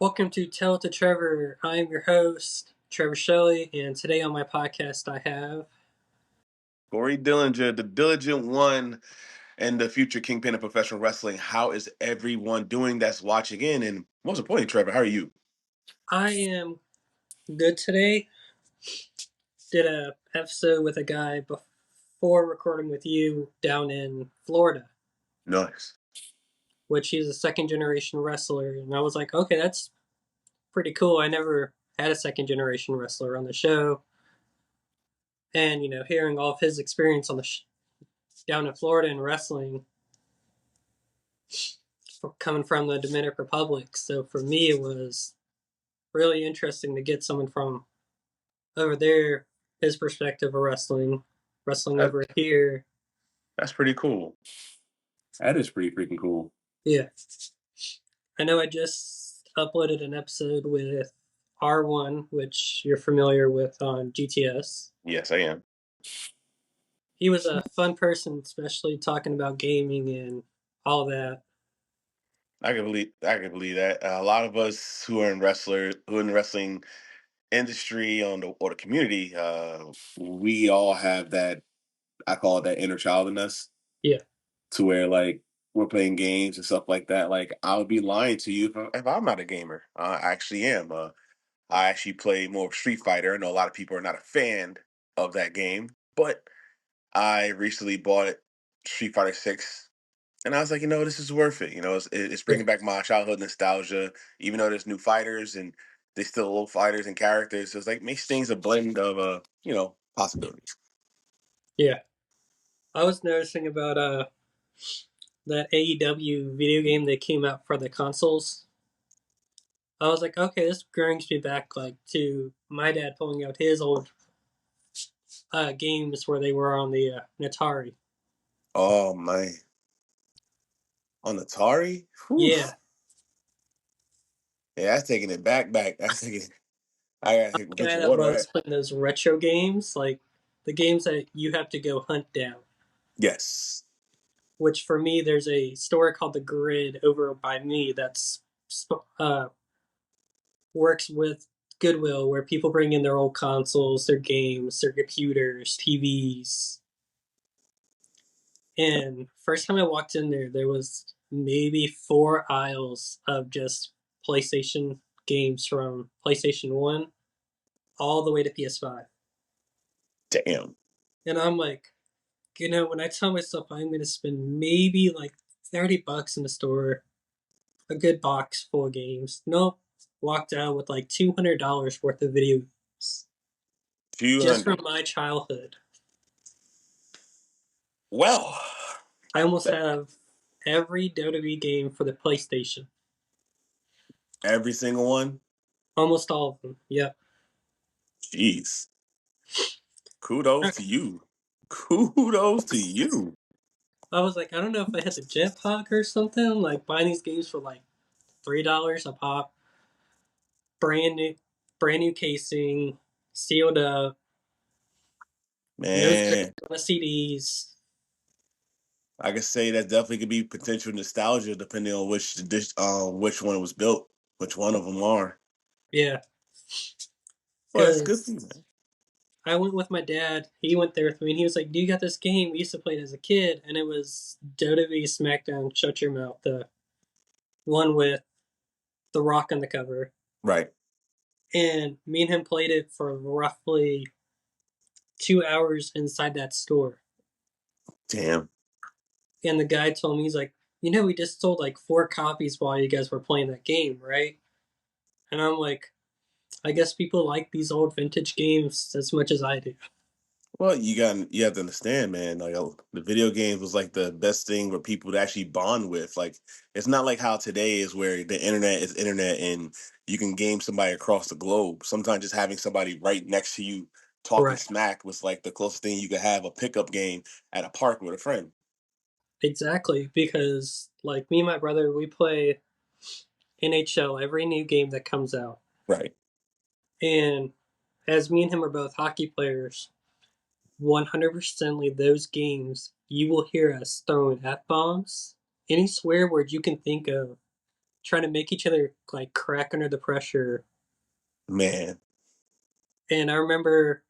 Welcome to Tell It to Trevor. I am your host, Trevor Shelley, and today on my podcast I have. Corey Dillinger, the diligent one, and the future kingpin of professional wrestling. How is everyone doing that's watching in? And most importantly, Trevor, how are you? I am good today. Did a episode with a guy before recording with you down in Florida, Nice. which he's a second generation wrestler, and I was like, okay, that's pretty cool. I never had a second generation wrestler on the show, and hearing all of his experience on the down in Florida in wrestling coming from the Dominican Republic. So for me, it was really interesting to get someone from over there, his perspective of wrestling That, over here. that's pretty cool. That is pretty freaking cool. Yeah. I know I just uploaded an episode with R1, which you're familiar with on GTS. Yes, I am. He was a fun person, especially talking about gaming and all that. I can believe that. A lot of us who are in the wrestling industry or the community, we all have that. I call it that inner child in us, Yeah. to where like we're playing games and stuff like that. Like I would be lying to you if I'm not a gamer. I actually am. I actually play more of Street Fighter. I know a lot of people are not a fan of that game, but I recently bought Street Fighter 6, and I was like, this is worth it. It's Yeah. bringing back my childhood nostalgia. Even though there's new fighters and they still old fighters and characters, so it's like makes things a blend of possibilities. Yeah. I was noticing about that AEW video game that came out for the consoles. I was like, okay, this brings me back like to my dad pulling out his old games where they were on the Atari. Oh my, on Atari, whew. Yeah, Yeah, that's taking it back. That's taking. I gotta take a the drink guy of that water. loves playing those retro games, like the games that you have to go hunt down. Yes. Which for me, there's a store called the Grid over by me that's uh, works with Goodwill, where people bring in their old consoles, their games, their computers, TVs. And first time I walked in there, there was maybe 4 aisles of just PlayStation games from PlayStation 1 all the way to PS5. Damn. And I'm like, when I tell myself I'm going to spend maybe like $30 in the store, a good box full of games. Nope. Walked out with like $200 worth of video games Few just from hundred. my childhood. Well, I almost that- have every WWE game for the PlayStation. every single one. Almost all of them. Yep. Jeez. Kudos to you. Kudos to you. I was like, I don't know if I had the jetpack or something. Like buying these games for like $3 a pop, brand new, brand new casing, sealed up, no stickers Man, on the CDs. I could say that definitely could be potential nostalgia depending on which one was built, which one of them are. Yeah, Well, that's good for because you, man. I went with my dad. He went there with me, and he was like, "Do you got this game? We used to play it as a kid, and it was WWE SmackDown. Shut your mouth. The one with The Rock on the cover." Right. And me and him played it for roughly 2 hours inside that store. Damn. And the guy told me, he's like, we just sold like 4 copies while you guys were playing that game, right? And I'm like, I guess people like these old vintage games as much as I do. Well, you have to understand, man. Like the video games was like the best thing for people to actually bond with. Like it's not like how today is where the internet is internet and you can game somebody across the globe. Sometimes just having somebody right next to you talking Right. smack was like the closest thing you could have a pickup game at a park with a friend. Exactly. Because like me and my brother, we play NHL every new game that comes out. Right. And as me and him are both hockey players, 100% those games, you will hear us throwing F bombs, any swear word you can think of trying to make each other like crack under the pressure. Man, And I remember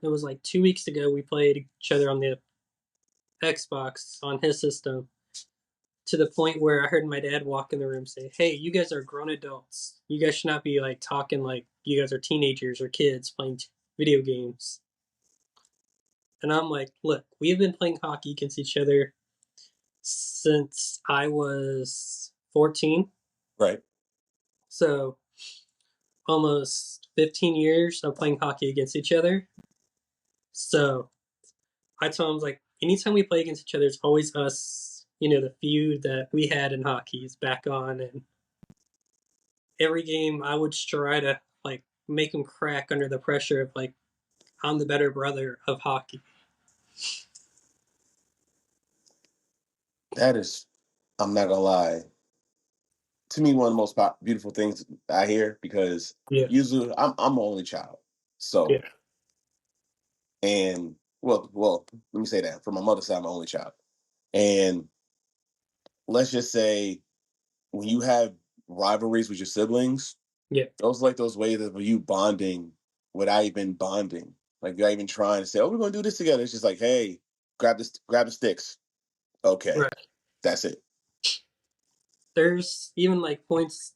it was like 2 weeks ago we played each other on the Xbox on his system to the point where I heard my dad walk in the room say, "Hey, you guys are grown adults. You guys should not be like talking like you guys are teenagers or kids playing video games." And I'm like, "Look, we have been playing hockey against each other since I was 14. right. So almost 15 years of playing hockey against each other. So I told him, like, anytime we play against each other, it's always us, the feud that we had in hockey is back on. And every game, I would try to, like, make him crack under the pressure of, like, I'm the better brother of hockey. That is, I'm not gonna lie, to me one of the most beautiful things I hear because Yeah, usually I'm an only child, yeah, so and well, let me say that for my mother's side, I'm an only child, and let's just say when you have rivalries with your siblings, yeah, those like those ways of you bonding without even bonding, like you're not even trying to say, "Oh, we're gonna do this together." It's just like, "Hey, grab the sticks." Okay, right. that's it. There's even, like, points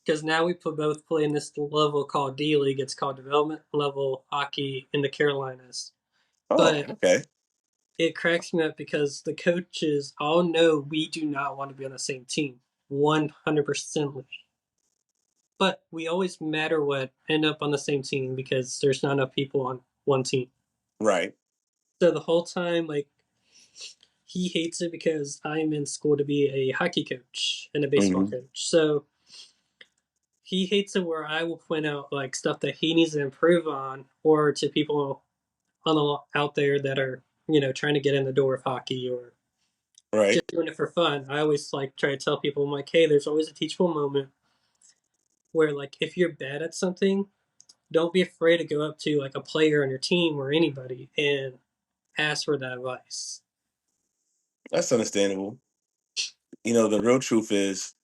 because now we both play in this level called D League. It's called Development Level Hockey in the Carolinas. Oh, But okay, it cracks me up because the coaches all know we do not want to be on the same team 100%. But we always, matter what, end up on the same team because there's not enough people on one team. right. So the whole time, like, he hates it because I'm in school to be a hockey coach and a baseball Hmm. coach. So he hates it where I will point out like stuff that he needs to improve on, or to people on out there that are trying to get in the door of hockey or Right. just doing it for fun. I always like try to tell people, I'm like, hey, there's always a teachable moment where, like, if you're bad at something, don't be afraid to go up to like a player on your team or anybody and ask for that advice. That's understandable. The real truth is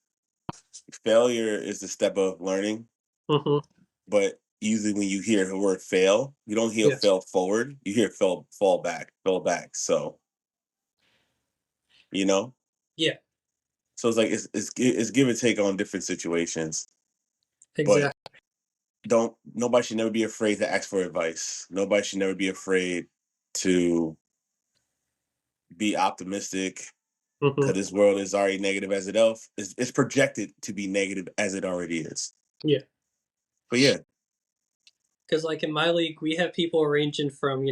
failure is the step of learning, Mm-hmm. but usually when you hear the word fail, you don't hear Yes. fail forward, you hear fall back. So, you know, Yeah. so it's like it's give and take on different situations, but Exactly. don't nobody should never be afraid to ask for advice. Nobody should never be afraid to be optimistic Mm-hmm. because this world is already negative as it's projected to be negative as it already is. Yeah. But yeah, Because, like, in my league, we have people ranging from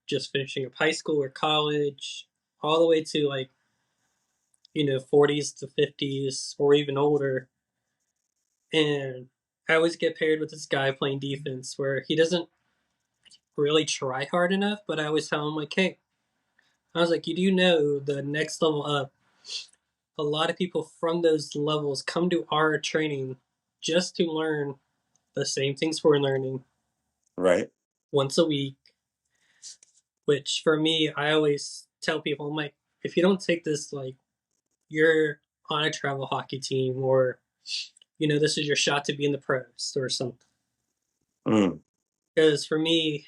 just finishing up high school or college, all the way to like 40s to 50s or even older. And I always get paired with this guy playing defense where he doesn't really try hard enough, but I always tell him, like, hey, I was like, you do know the next level up, a lot of people from those levels come to our training just to learn the same things we're learning right. once a week. Which for me, I always tell people, I'm like, if you don't take this, like, you're on a travel hockey team, or this is your shot to be in the pros or something. Mm, Because for me,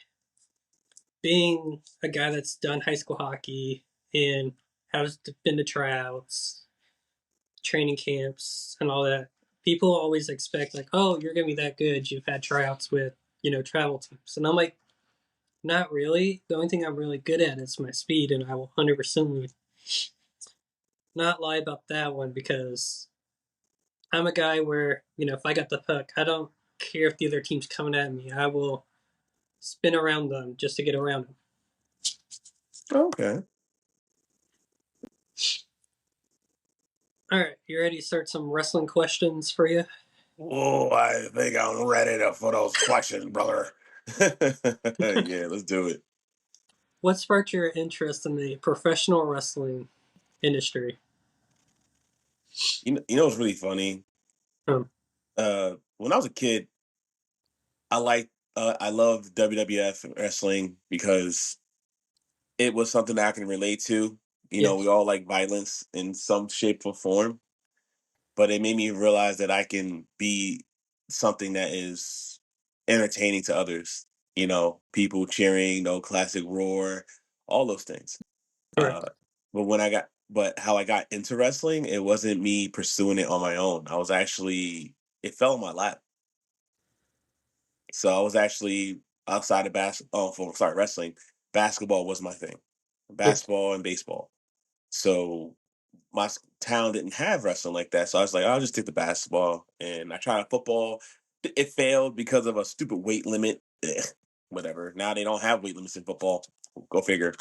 being a guy that's done high school hockey and has been to tryouts, training camps, and all that, people always expect, like, oh, you're gonna be that good. You've had tryouts with travel teams, and I'm like, not really. The only thing I'm really good at is my speed, and I will 100% not lie about that one because I'm a guy where, if I got the puck, I don't care if the other team's coming at me. I will spin around them just to get around them. okay. All right, you ready to start some wrestling questions for you? Oh, I think I'm ready for those questions, brother. Yeah, let's do it. What sparked your interest in the professional wrestling industry? What's really funny? Um, When I was a kid, I loved WWF wrestling because it was something that I can relate to. yeah, We all like violence in some shape or form, but it made me realize that I can be something that is entertaining to others. You know, people cheering, classic roar, all those things. Correct. Uh, but how I got into wrestling, it wasn't me pursuing it on my own. It fell in my lap. So I was actually outside of wrestling. Basketball was my thing, Yeah. basketball and baseball. So town didn't have wrestling like that. So I was like, I'll just take the basketball. And I tried football. It failed because of a stupid weight limit. Whatever. Now they don't have weight limits in football. Go figure.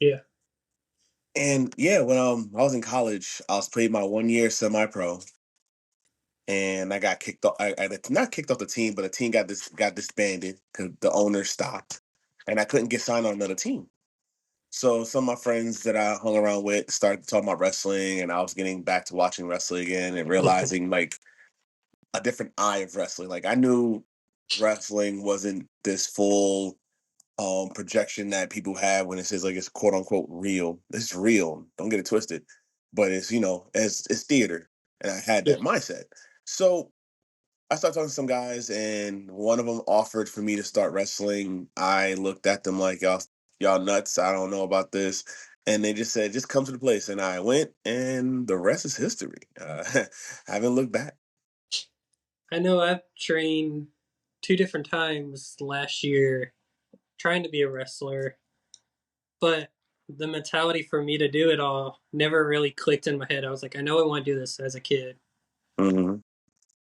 Yeah. And yeah, when I was in college, I was playing my 1 year semi pro, and I got kicked off. I not kicked off the team, but the team got disbanded because the owner stopped, and I couldn't get signed on another team. So some of my friends that I hung around with started talking about wrestling, and I was getting back to watching wrestling again and realizing like a different eye of wrestling. Like I knew wrestling wasn't this full projection that people have when it says like it's quote unquote real. It's real. Don't get it twisted. But it's it's theater. And I had Yeah. that mindset. So I started talking to some guys, and one of them offered for me to start wrestling. I looked at them like y'all nuts. I don't know about this, and they just said just come to the place. And I went, and the rest is history. I haven't looked back. I know I've trained two different times last year trying to be a wrestler, but the mentality for me to do it all never really clicked in my head. I was like, I know I want to do this as a kid. Hmm.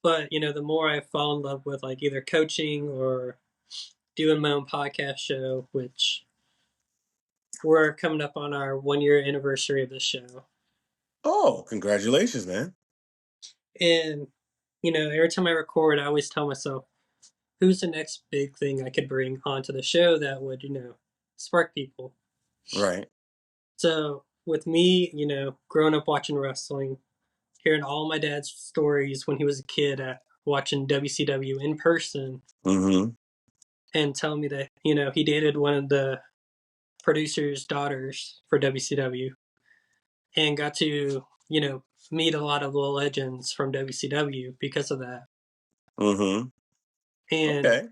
But, the more I fall in love with like either coaching or doing my own podcast show, which we're coming up on our 1 year anniversary of this show. Oh, congratulations, man! And, every time I record, I always tell myself, who's the next big thing I could bring onto the show that would, spark people? Right. So with me, growing up watching wrestling, hearing all my dad's stories when he was a kid at watching WCW in person, Hmm. and telling me that, he dated one of the producer's daughters for WCW and got to, meet a lot of the legends from WCW because of that. Hmm. And Okay.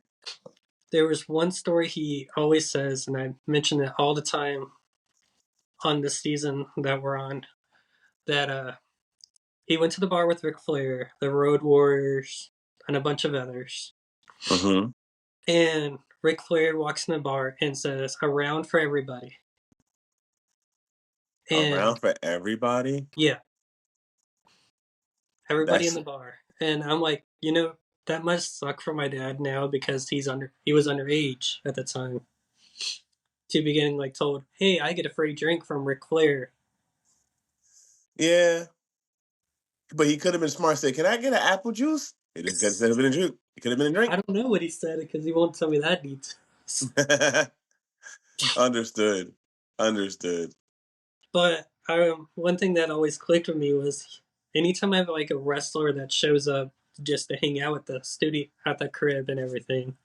there was one story he always says, and I mention it all the time on this season that we're on, that he went to the bar with Ric Flair, the Road Warriors, and a bunch of others. Hmm. And Ric Flair walks in the bar and says, "A round for everybody." Around And for everybody. yeah, everybody in That's the bar. And I'm like, that must suck for my dad now because he was underage at the time to be getting like told, "Hey, I get a free drink from Ric Flair." yeah. But he could have been smart and said, "Can I get an apple juice?" It could have been a drink. It could have been a I drink. don't know what he said because he won't tell me that details. Understood. Understood. But one thing that always clicked with me was anytime I have like a wrestler that shows up just to hang out at the studio, at the crib and everything.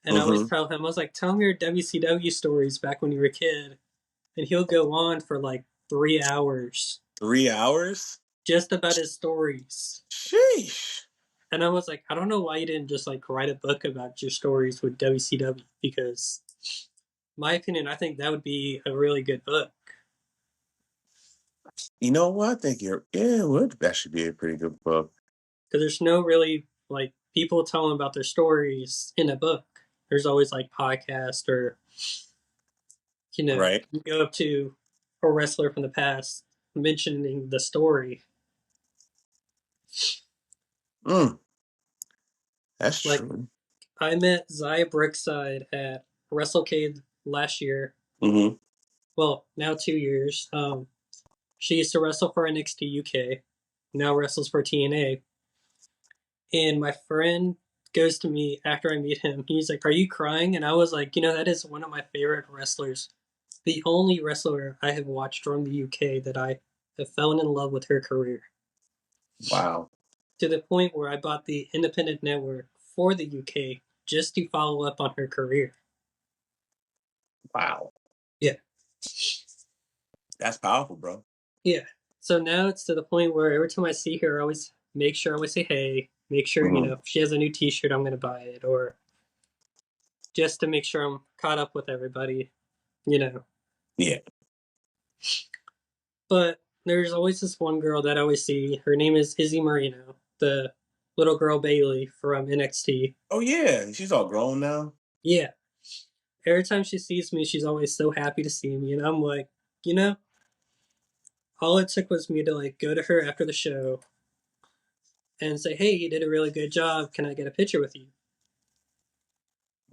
And I always Hmm. tell him, I was like, tell him your WCW stories back when you were a kid. And he'll go on for like 3 hours 3 hours? just about his stories. Sheesh. And I was like, I don't know why you didn't just like write a book about your stories with WCW because, my opinion, I think that would be a really good book. You know what? I think yeah, it would. That should be a pretty good book. Because there's no really like people telling about their stories in a book. There's always like podcast or Right? you go up to a wrestler from the past mentioning the story. Mm, that's Like true. I met Zaya Brookside at WrestleCade last year. Hmm. Well, now 2 years. She used to wrestle for NXT UK. Now wrestles for TNA. And my friend goes to me after I meet him. He's like, "Are you crying?" And I was like, that is one of my favorite wrestlers. The only wrestler I have watched from the UK that I have fallen in love with her career Wow. to the point where I bought the independent network for the UK just to follow up on her career. Wow. Yeah, That's powerful, bro. yeah. So now it's to the point where every time I see her, I always make sure I always say hey, make sure, Hmm. if she has a new T-shirt, I'm gonna buy it, or just to make sure I'm caught up with everybody, you know. Yeah. But there's always this one girl that I always see. Her name is Izzy Marino, the little girl Bailey from NXT. Oh yeah, she's all grown now. Yeah, every time she sees me, she's always so happy to see me, and I'm like, you know, all it took was me to like go to her after the show and say, hey, you did a really good job. Can I get a picture with you?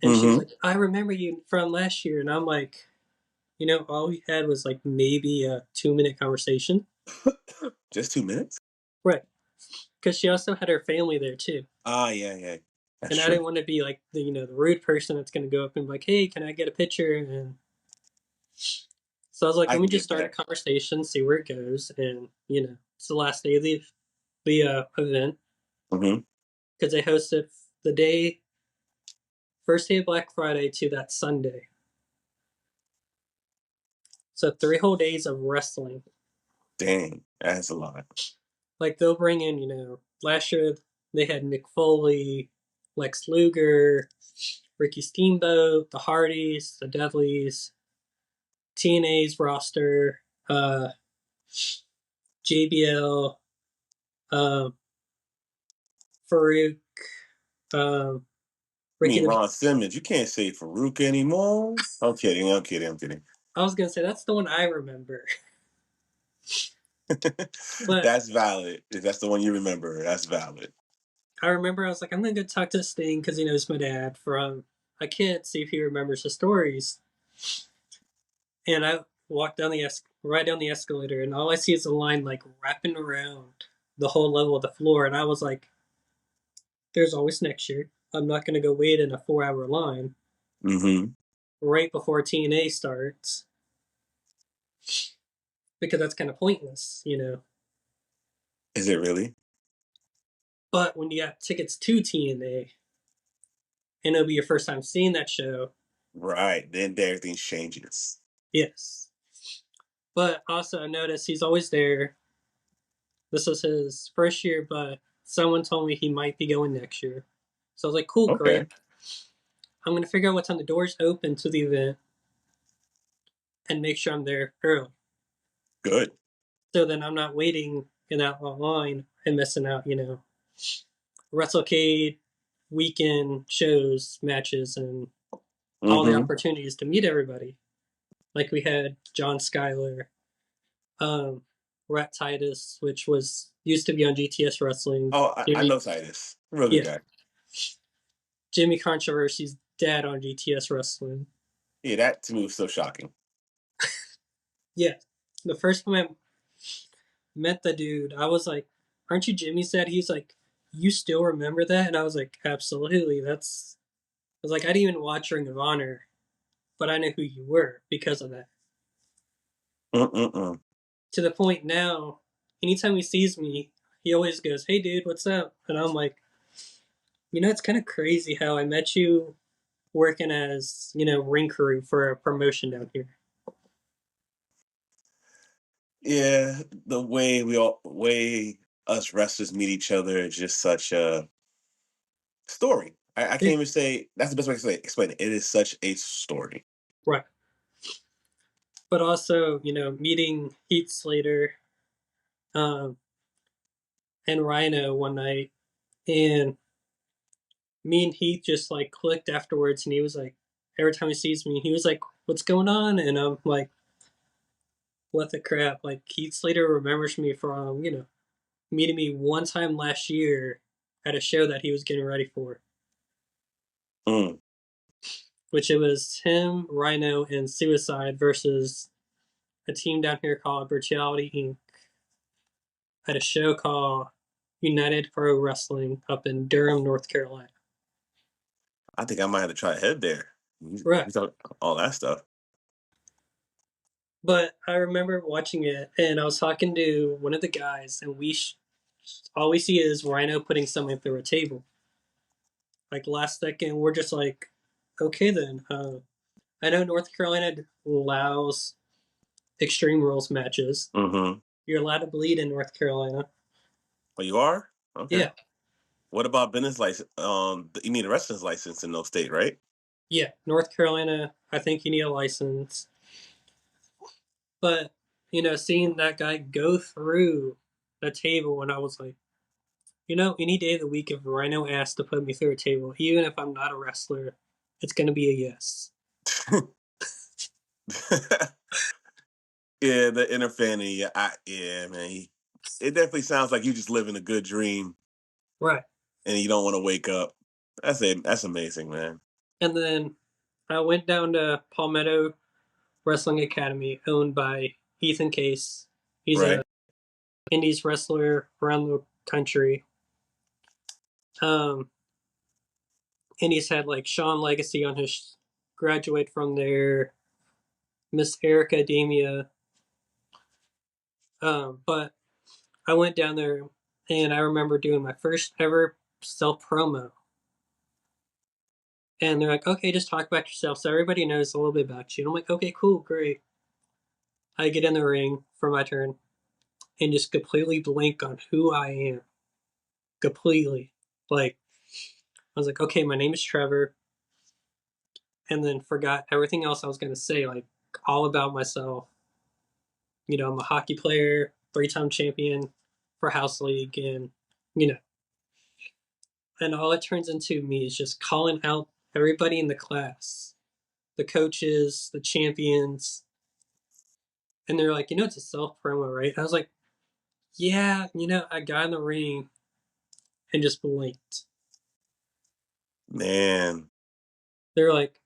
And she was Hmm. like, I remember you from last year. And I'm like, all we had was like maybe a 2-minute conversation. Just 2 minutes. Right. Because she also had her family there too. Ah, yeah, yeah, that's And I true. didn't want to be like the rude person that's going to go up and be like, hey, can I get a picture? And so I was like, I let me can just get start a that. conversation, see where it goes. And, it's the last day of the event Hmm. because they hosted the day, first day of Black Friday to that Sunday. So 3 whole days of wrestling. Dang, that's a lot. Like they'll bring in, last year they had Mick Foley, Lex Luger, Ricky Steamboat, the Hardys, the Dudleys, TNA's roster, JBL, um, Farouk, um, I Ricky mean, the. Ron Simmons. You can't say Farouk anymore. I'm kidding. I'm kidding. I'm kidding. I was gonna say that's the one I remember, but That's valid. If that's the one you remember, that's valid. I remember I was like, I'm gonna go talk to Sting because he knows my dad from a kid, see if he remembers the stories. And I walked right down the escalator, and all I see is a line like wrapping around the whole level of the floor. And I was like, "There's always next year. I'm not gonna go wait in a 4-hour line Hmm. right before TNA starts because that's kind of pointless." Is it really? But when you got tickets to TNA and it'll be your first time seeing that show, Right. Then everything changes. yes. But also, I noticed he's always there. This was his first year, but someone told me he might be going next year. So I was like, cool, Okay. great. I'm going to figure out what time the doors open to the event and make sure I'm there early. Good. So then I'm not waiting in that long line and missing out, WrestleCade weekend shows, matches, and all the Hmm. opportunities to meet everybody. Like we had John Schuyler, um, Rat Titus, which was used to be on GTS Wrestling. Oh, I Jimmy, know Titus. Real good yeah, guy. Jimmy Controversy's dad on GTS Wrestling. Yeah, that to me was so shocking. Yeah, the first time I met the dude, I was like, "Aren't you Jimmy's dad?" He's like, "You still remember that?" And I was like, "Absolutely." I was like, I didn't even watch Ring of Honor, but I know who you were because of that. Mm-mm-mm. To the point now, anytime he sees me, he always goes, "Hey, dude, what's up?" And I'm like, it's kind of crazy how I met you working as ring crew for a promotion down here. Yeah, the way us wrestlers meet each other is just such a story. I can't It, even say that's the best way to explain it. It is such a story. right, but also meeting Heath Slater um, and Rhino one night, and me and Heath just like clicked afterwards, and he was like, every time he sees me, he was like, "What's going on?" And I'm like, "What the crap?" Like Heath Slater remembers me from meeting me one time last year at a show that he was getting ready for, Mm. which it was him, Rhino, and Suicide versus a team down here called Brutality Inc. at a show called United Pro Wrestling up in Durham, North Carolina. I think I might have to try to head there. Right. We talk all that stuff. But I remember watching it, and I was talking to one of the guys, and all we see is Rhino putting something through a table. Like last second, we're just like, okay then. I know North Carolina allows Extreme Rules matches, Hmm. You're allowed to bleed in North Carolina. Oh, you are? Okay. Yeah, What about business license? You need a wrestling license in those state, right? yeah. North Carolina, I think you need a license. But, seeing that guy go through the table, and I was like, any day of the week, if Rhino asks to put me through a table, even if I'm not a wrestler, it's going to be a yes. Yeah, the inner fan in you. Yeah, man. It definitely sounds like you just living a good dream Right. and you don't want to wake up. That's it. That's amazing, man. And then I went down to Palmetto Wrestling Academy, owned by Ethan Case. He's Right. a Indies wrestler around the country. Um, and he's had like Sean Legacy on his graduate from there, Miss Erica Damia. But I went down there and I remember doing my first ever self promo. And they're like, okay, just talk about yourself. So everybody knows a little bit about you. And I'm like, okay, cool, great. I get in the ring for my turn and just completely blank on who I am. Completely. Like, I was like, okay, my name is Trevor. And then forgot everything else I was going to say, like all about myself. I'm a hockey player, 3-time champion for House League. You know, and all it turns into me is just calling out everybody in the class, the coaches, the champions. And they're like, it's a self promo, right? I was like, yeah, I got in the ring and just blinked. Man, They're like,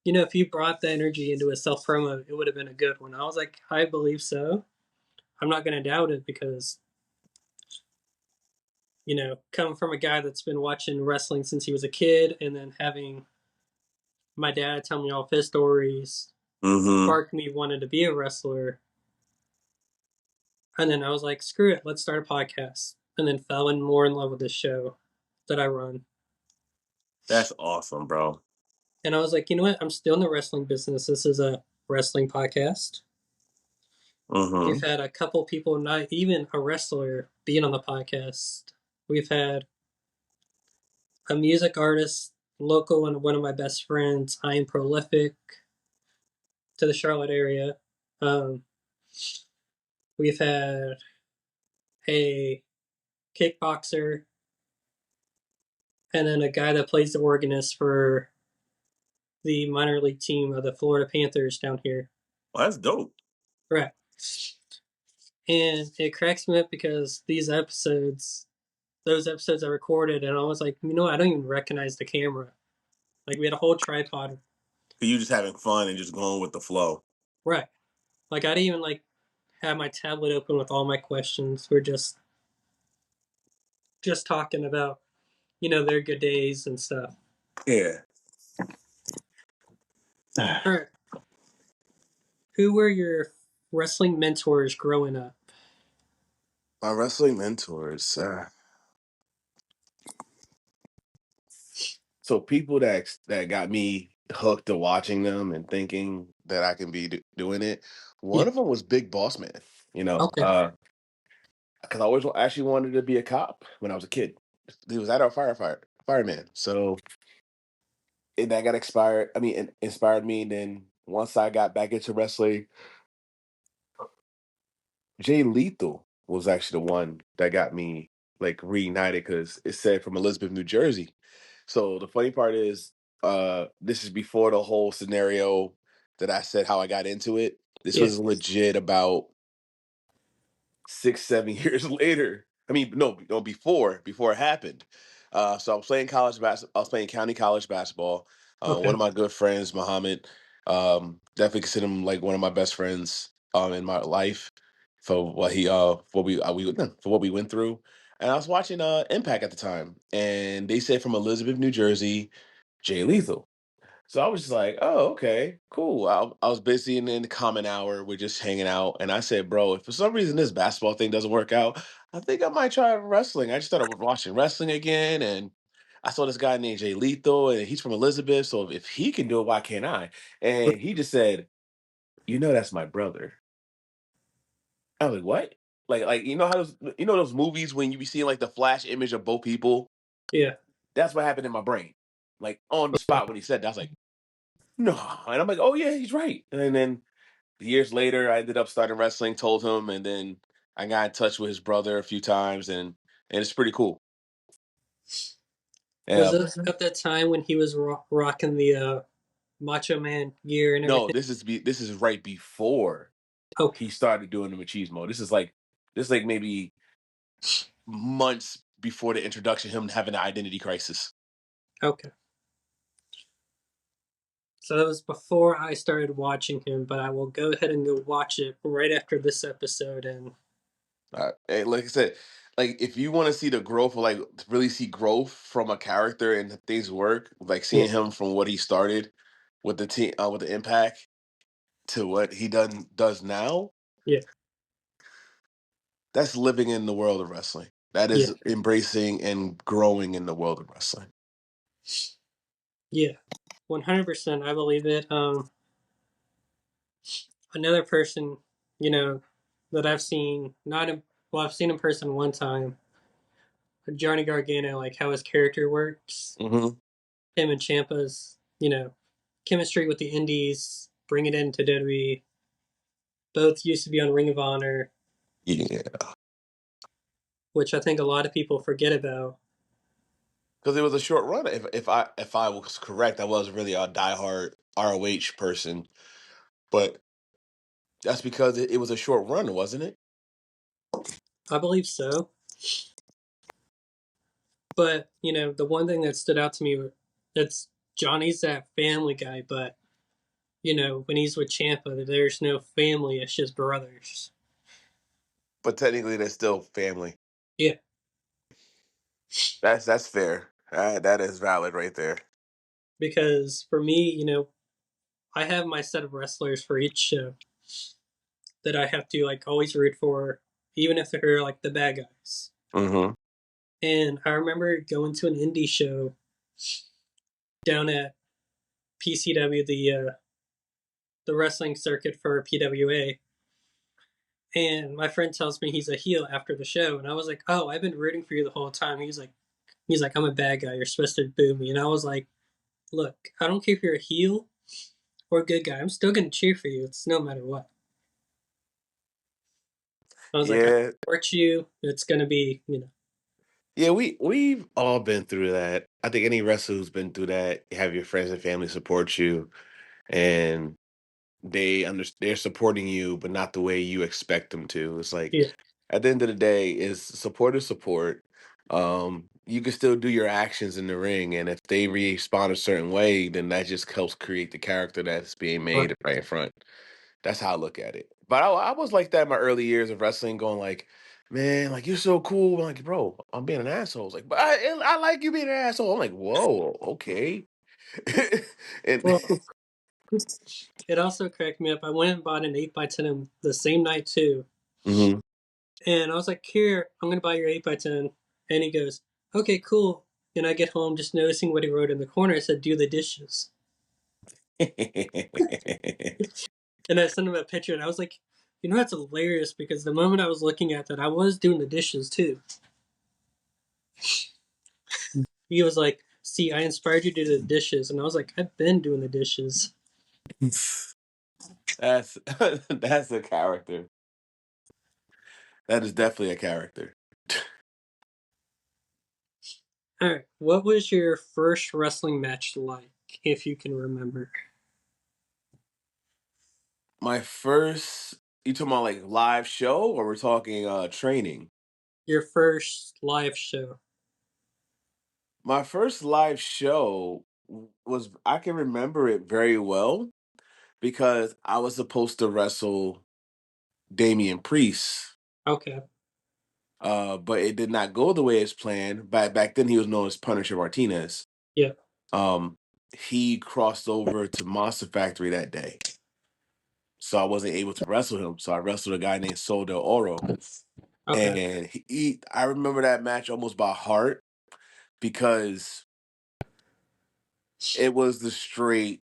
if you brought the energy into a self promo, it would have been a good one. I was like, I believe so. I'm not going to doubt it because, coming from a guy that's been watching wrestling since he was a kid and then having my dad tell me all of his stories mm-hmm. sparked me wanting to be a wrestler. And then I was like, screw it, let's start a podcast. And then fell in more in love with this show that I run. That's awesome, bro. And I was like, you know what? I'm still in the wrestling business. This is a wrestling podcast. We've Mm-hmm. had a couple people, not even a wrestler, being on the podcast. We've had a music artist, local, and one of my best friends. I am prolific to the Charlotte area. Um, we've had a kickboxer, and then a guy that plays the organist for the minor league team of the Florida Panthers down here. Well, that's dope. Right. And it cracks me up because those episodes I recorded, and I was like, I don't even recognize the camera. Like, we had a whole tripod. You just having fun and just going with the flow. Right. Like, I didn't even, like, have my tablet open with all my questions. We're just talking about, their good days and stuff. Yeah. All right. Who were your wrestling mentors growing up? My wrestling mentors. So people that got me hooked to watching them and thinking that I can be doing it. One Yeah. of them was Big Boss Man. You know, Okay. because I always actually wanted to be a cop when I was a kid. He was at our fireman. So and that got expired. I mean, inspired me. Then once I got back into wrestling, Jay Lethal was actually the one that got me like reunited because it said from Elizabeth, New Jersey. So the funny part is, this is before the whole scenario that I said how I got into it. This Yeah. was legit about 6, 7 years later. I mean, no, before it happened. So I was playing college basketball. I was playing county college basketball. One Okay. of my good friends, Muhammad, definitely consider him like one of my best friends in my life for what he for what we went through. And I was watching Impact at the time, and they said from Elizabeth, New Jersey, Jay Lethal. So I was just like, oh, okay, cool. I was busy and in the common hour. We're just hanging out. And I said, bro, if for some reason this basketball thing doesn't work out, I think I might try wrestling. I just started watching wrestling again. And I saw this guy named Jay Lethal, and he's from Elizabeth. So if he can do it, why can't I? And he just said, that's my brother. I was like, what? Like those movies when you be seeing like the flash image of both people. Yeah. That's what happened in my brain. Like on the spot when he said that, I was like, no, and I'm like, oh yeah, he's right. And then years later, I ended up starting wrestling. Told him, and then I got in touch with his brother a few times, and it's pretty cool. Was Yeah. it at that time when he was rocking the Macho Man gear and No, everything? this is right before Okay. he started doing the machismo. This is like maybe months before the introduction, him having an identity crisis. Okay. So that was before I started watching him, but I will go ahead and go watch it right after this episode. And Hey, like I said, like if you want to see the growth, or like to really see growth from a character and things work, like yeah, seeing him from what he started with the team, with the Impact to what he does now, yeah, that's living in the world of wrestling. That yeah, is embracing and growing in the world of wrestling. yeah, 100%. I believe it. Another person, you know, that I've seen, not in, well, I've seen in person one time, Johnny Gargano, like how his character works. Hmm. Him and Champa's, chemistry with the Indies, bring it into WWE. Both used to be on Ring of Honor, Yeah, which I think a lot of people forget about. because it was a short run. If I was correct, I was really a diehard ROH person, but that's because it was a short run, wasn't it? I believe so. But, the one thing that stood out to me, that's Johnny's that family guy, but, when he's with Champa, there's no family, it's just brothers. But technically, they're still family. Yeah, That's fair. That is valid right there. because for me, I have my set of wrestlers for each show that I have to, like, always root for, even if they're, like, the bad guys. Hmm. And I remember going to an indie show down at PCW, the wrestling circuit for PWA. And my friend tells me he's a heel after the show, and I was like, "Oh, I've been rooting for you the whole time." He's like, "I'm a bad guy. You're supposed to boo me." And I was like, "Look, I don't care if you're a heel or a good guy. I'm still gonna cheer for you. It's no matter what." I was like, "I Yeah, support you. It's gonna be, yeah. We've all been through that. I think any wrestler who's been through that, you have your friends and family support you, and they're supporting you, but not the way you expect them to. It's like yeah, at the end of the day, is support is support. You can still do your actions in the ring, and if they respond a certain way, then that just helps create the character that's being right." made right in front. That's how I look at it. But I was like that in my early years of wrestling, going like, "Man, like you're so cool." I'm like, bro, I'm being an asshole. It's like, but I like you being an asshole. I'm like, whoa, okay. And Well, it also cracked me up. I went and bought an 8x10 the same night too, Mhm. and I was like, "Here, I'm gonna buy your 8x10." And he goes, "Okay, cool." And I get home just noticing what he wrote in the corner. It said, "Do the dishes." And I sent him a picture, and I was like, that's hilarious because the moment I was looking at that, I was doing the dishes too. He was like, "See, I inspired you to do the dishes," and I was like, "I've been doing the dishes." That's that's a character. That is definitely a character. All right, what was your first wrestling match like, if you can remember? My first, you talking about like live show, or we're talking training? Your first live show. My first live show was, I can remember it very well because I was supposed to wrestle Damian Priest, Okay. but it did not go the way as planned. Back then, he was known as Punisher Martinez. Yeah. Um, he crossed over to Monster Factory that day, so I wasn't able to wrestle him. So I wrestled a guy named Sol Del Oro, Okay. and I remember that match almost by heart because it was the straight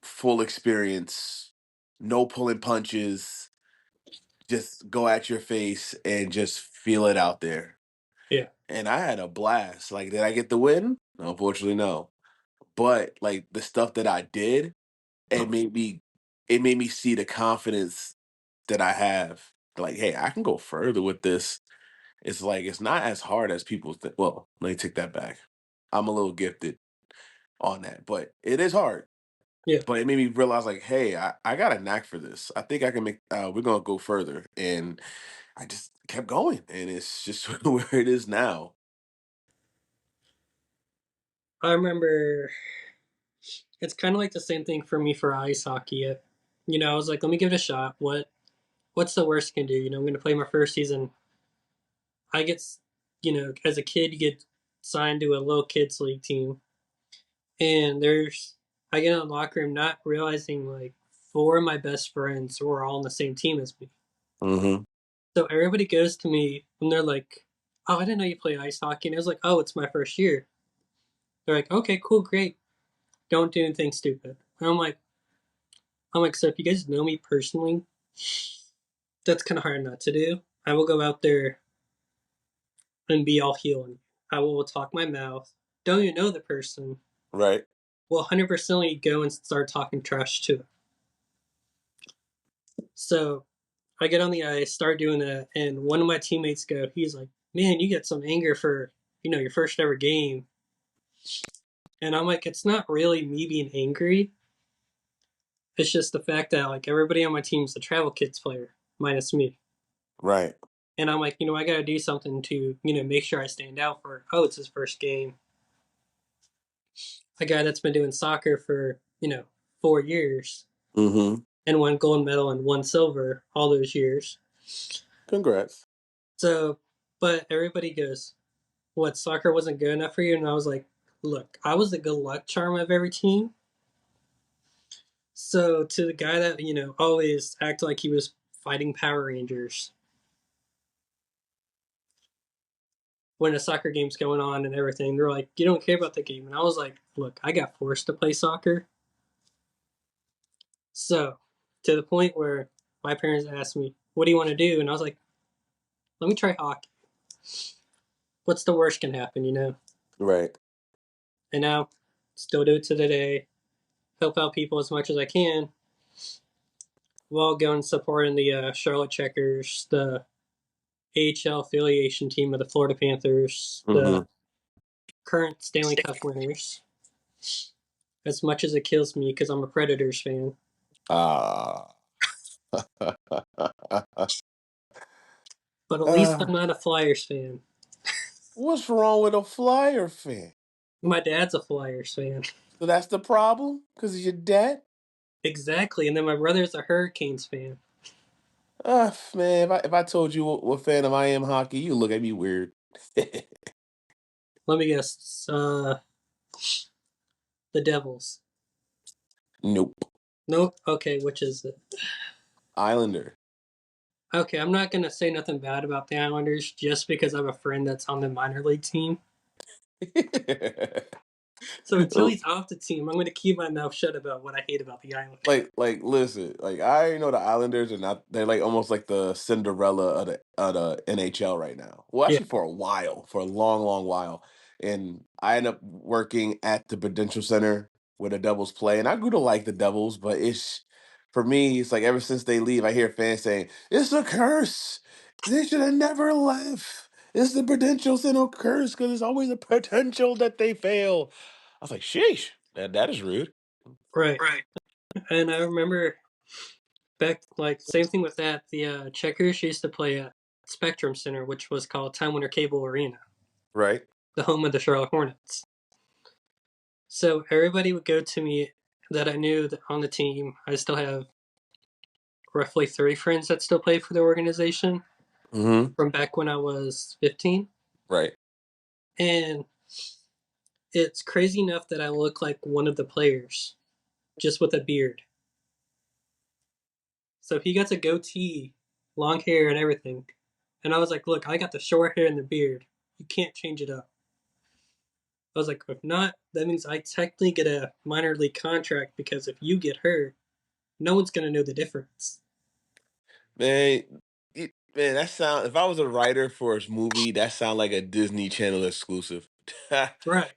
full experience, no pulling punches, just go at your face and just feel it out there. Yeah. And I had a blast. Like, did I get the win? Unfortunately, no. But like the stuff that I did, it made me it made me see the confidence that I have. Like, hey, I can go further with this. It's like it's not as hard as people think. Well, let me take that back. I'm a little gifted on that, but it is hard. Yeah. But it made me realize, like, hey, I got a knack for this. I think I can make. We're gonna go further, and I just kept going, and it's just where it is now. I remember it's kind of like the same thing for me for ice hockey. I was like, let me give it a shot. What's the worst it can do? I'm going to play my first season. I get, as a kid, you get signed to a little kids league team, and I get in the locker room not realizing like four of my best friends were all on the same team as me. Hmm. So everybody goes to me and they're like, "Oh, I didn't know you play ice hockey." And I was like, "Oh, it's my first year." They're like, "Okay, cool, great. Don't do anything stupid." And I'm like, so if you guys know me personally, that's kind of hard not to do. I will go out there and be all healing. I will talk my mouth. Don't even know the person. Right. Will 100% go and start talking trash to it. So I get on the ice, start doing that, and one of my teammates he's like, "Man, you get some anger for your first ever game." And I'm like, it's not really me being angry. It's just the fact that like everybody on my team's a travel kids player, minus me. Right. And I'm like, I gotta do something to, make sure I stand out for, oh, it's his first game. A guy that's been doing soccer for, 4 years Hmm. and won gold medal and won silver all those years. Congrats. So, but everybody goes, what, soccer wasn't good enough for you? And I was like, look, I was the good luck charm of every team. So to the guy that, always acted like he was fighting Power Rangers when a soccer game's going on and everything, they're like, you don't care about the game. And I was like, look, I got forced to play soccer. So to the point where my parents asked me, what do you want to do? And I was like, let me try hockey. What's the worst can happen? Right. And now, still do it to today, help out people as much as I can while going supporting the Charlotte Checkers, the AHL affiliation team of the Florida Panthers, Hmm. the current Stanley Cup winners. As much as it kills me because I'm a Predators fan, Ah. but at least uh, I'm not a Flyers fan. what's wrong with a Flyer fan? My dad's a Flyers fan. So that's the problem? Because of your dad? Exactly, and then my brother's a Hurricanes fan. Man, if I told you what fan of I am hockey, you look at me weird. Let me guess, the Devils. Nope. Nope. Okay, which is it? Islander. Okay, I'm not gonna say nothing bad about the Islanders just because I have a friend that's on the minor league team. So until he's off the team, I'm gonna keep my mouth shut about what I hate about the Islanders. Listen, like I already know the Islanders are not. They're like almost like the Cinderella of the NHL right now. Well, Yeah, actually, for a while, for a long, long while, and I ended up working at the Prudential Center where the Devils play, and I grew to like the Devils, but it's for me, it's like ever since they leave, I hear fans saying it's a curse. They should have never left. It's the Prudential Center curse because there's always a potential that they fail. I was like, sheesh, that is rude. right. And I remember back, like, same thing with that. The Checkers used to play at Spectrum Center, which was called Time Warner Cable Arena, Right. the home of the Charlotte Hornets. So everybody would go to me that I knew that on the team. I still have roughly 3 friends that still play for the organization Hmm. from back when I was 15. Right. And it's crazy enough that I look like one of the players, just with a beard. So he got a goatee, long hair, and everything. And I was like, look, I got the short hair and the beard. You can't change it up. I was like, if not, that means I technically get a minor league contract because if you get hurt, no one's going to know the difference. Man, Man, that sound. If I was a writer for a movie, that sound like a Disney Channel exclusive. Right.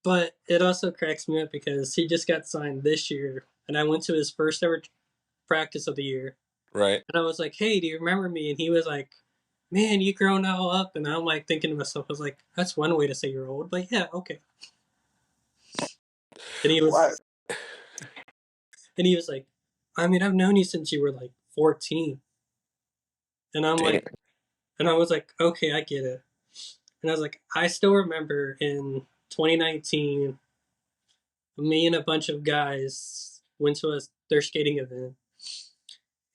But it also cracks me up because he just got signed this year, and I went to his first ever practice of the year, Right. and I was like, "Hey, do you remember me?" And he was like, "Man, you grown all up." And I'm like thinking to myself, I was like, "That's one way to say you're old," but yeah, okay. And he What? was, and he was like, "I mean, I've known you since you were like 14," and I'm Damn. like, and I was like, "Okay, I get it." And I was like, I still remember in 2019, me and a bunch of guys went to their skating event,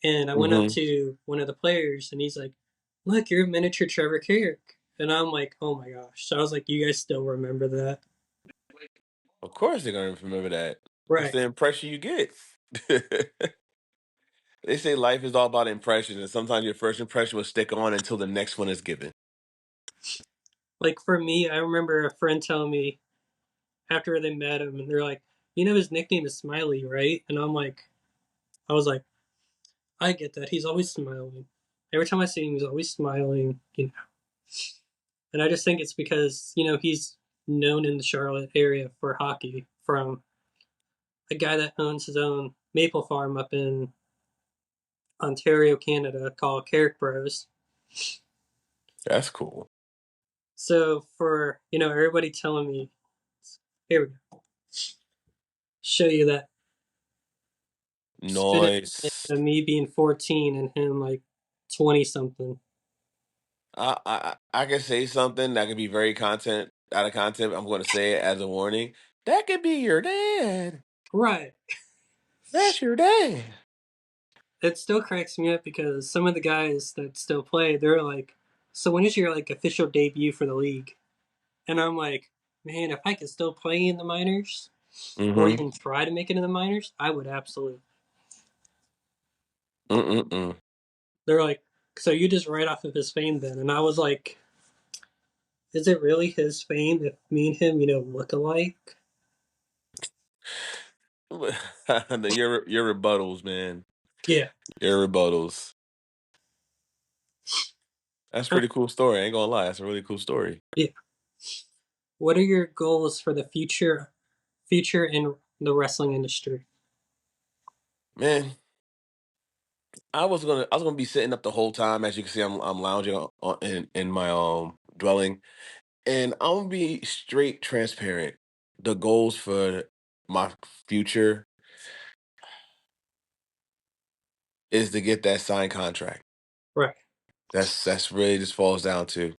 and I went up Hmm. to one of the players, and he's like, "Look, you're a miniature Trevor Carrick." And I'm like, "Oh my gosh!" So I was like, "You guys still remember that?" Of course they're gonna remember that. It's Right. the impression you get. They say life is all about impressions, and sometimes your first impression will stick on until the next one is given. Like for me, I remember a friend telling me after they met him, and they're like, "You know his nickname is Smiley, right?" And I was like, "I get that. He's always smiling. Every time I see him, he's always smiling." And I just think it's because, he's known in the Charlotte area for hockey from a guy that owns his own maple farm up in Ontario, Canada, called Carrick Bros. That's cool. So for, everybody telling me, here we go, show you that spit Noise. of me being 14 and him like 20 something. I can say something that could be very content out of content. I'm going to say it as a warning. That could be your dad. Right. That's your dad. It still cracks me up because some of the guys that still play, they're like, "So when is your like official debut for the league?" And I'm like, "Man, if I could still play in the minors or Mm-hmm. even try to make it in the minors, I would absolutely." Mm-mm-mm. They're like, "So you just write off of his fame then?" And I was like, "Is it really his fame if me and him, look alike?" Your rebuttals, man. Yeah. Your rebuttals. That's a Uh, pretty cool story. I ain't gonna lie. That's a really cool story. yeah. What are your goals for the future in the wrestling industry? Man, I was gonna be sitting up the whole time. As you can see, I'm lounging in my dwelling, and I'm gonna be straight transparent. The goals for my future is to get that signed contract. Right. That's really just falls down to.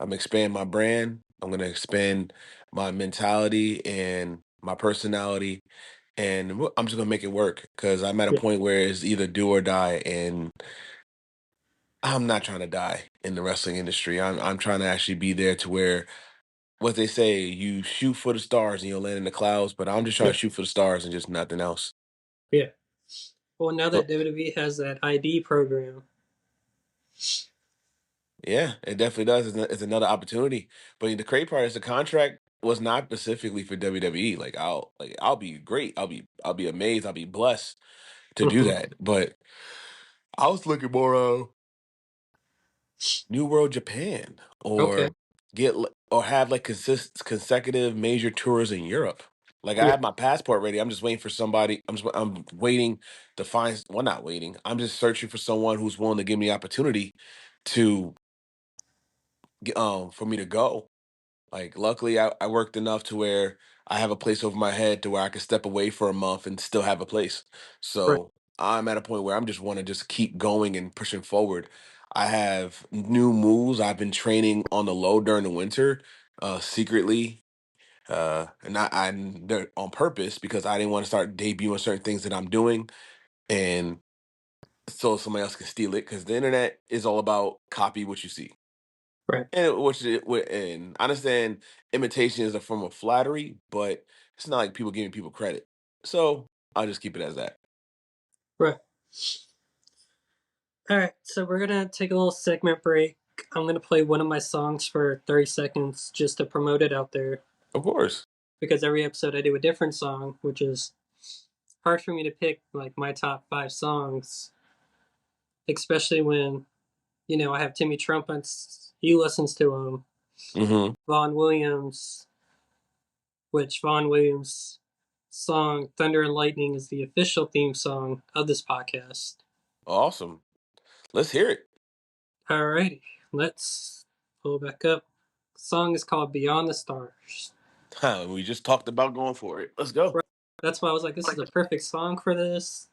I'm expand my brand. I'm gonna expand my mentality and my personality, and I'm just gonna make it work because I'm at a Yeah. point where it's either do or die, and I'm not trying to die in the wrestling industry. I'm trying to actually be there to where what they say, you shoot for the stars and you'll land in the clouds, but I'm just trying Yeah. to shoot for the stars and just nothing else. Yeah. Well, now that So WWE has that ID program, yeah, it definitely does. It's another opportunity. But the crazy part is the contract was not specifically for WWE. I'll be great. I'll be amazed. I'll be blessed to do hmm that. But I was looking more New World Japan okay, or or have like consecutive major tours in Europe. Like I yeah, have my passport ready. I'm just waiting for somebody. I'm waiting to find. Well, not waiting. I'm just searching for someone who's willing to give me the opportunity to for me to go. Like luckily, I worked enough to where I have a place over my head to where I can step away for a month and still have a place. right, So I'm at a point where I'm just want to just keep going and pushing forward. I have new moves I've been training on the low during the winter, secretly, and they're on purpose because I didn't want to start debuting certain things that I'm doing, and so somebody else can steal it because the internet is all about copy what you see. right, And I understand imitation is a form of flattery, but it's not like people giving people credit. So I'll just keep it as that. right. All right, so we're gonna take a little segment break. I'm gonna play one of my songs for 30 seconds just to promote it out there Of course. because every episode I do a different song, which is hard for me to pick like my top 5 songs especially when I have Timmy Trumpets. He listens to Mm-hmm. Vaughn Williams, which Vaughn Williams' song "Thunder and Lightning" is the official theme song of this podcast. Awesome. Let's hear it. Alrighty, let's pull back up. The song is called "Beyond the Stars." We just talked about going for it. Let's go. Right. That's why I was like, this is a perfect song for this.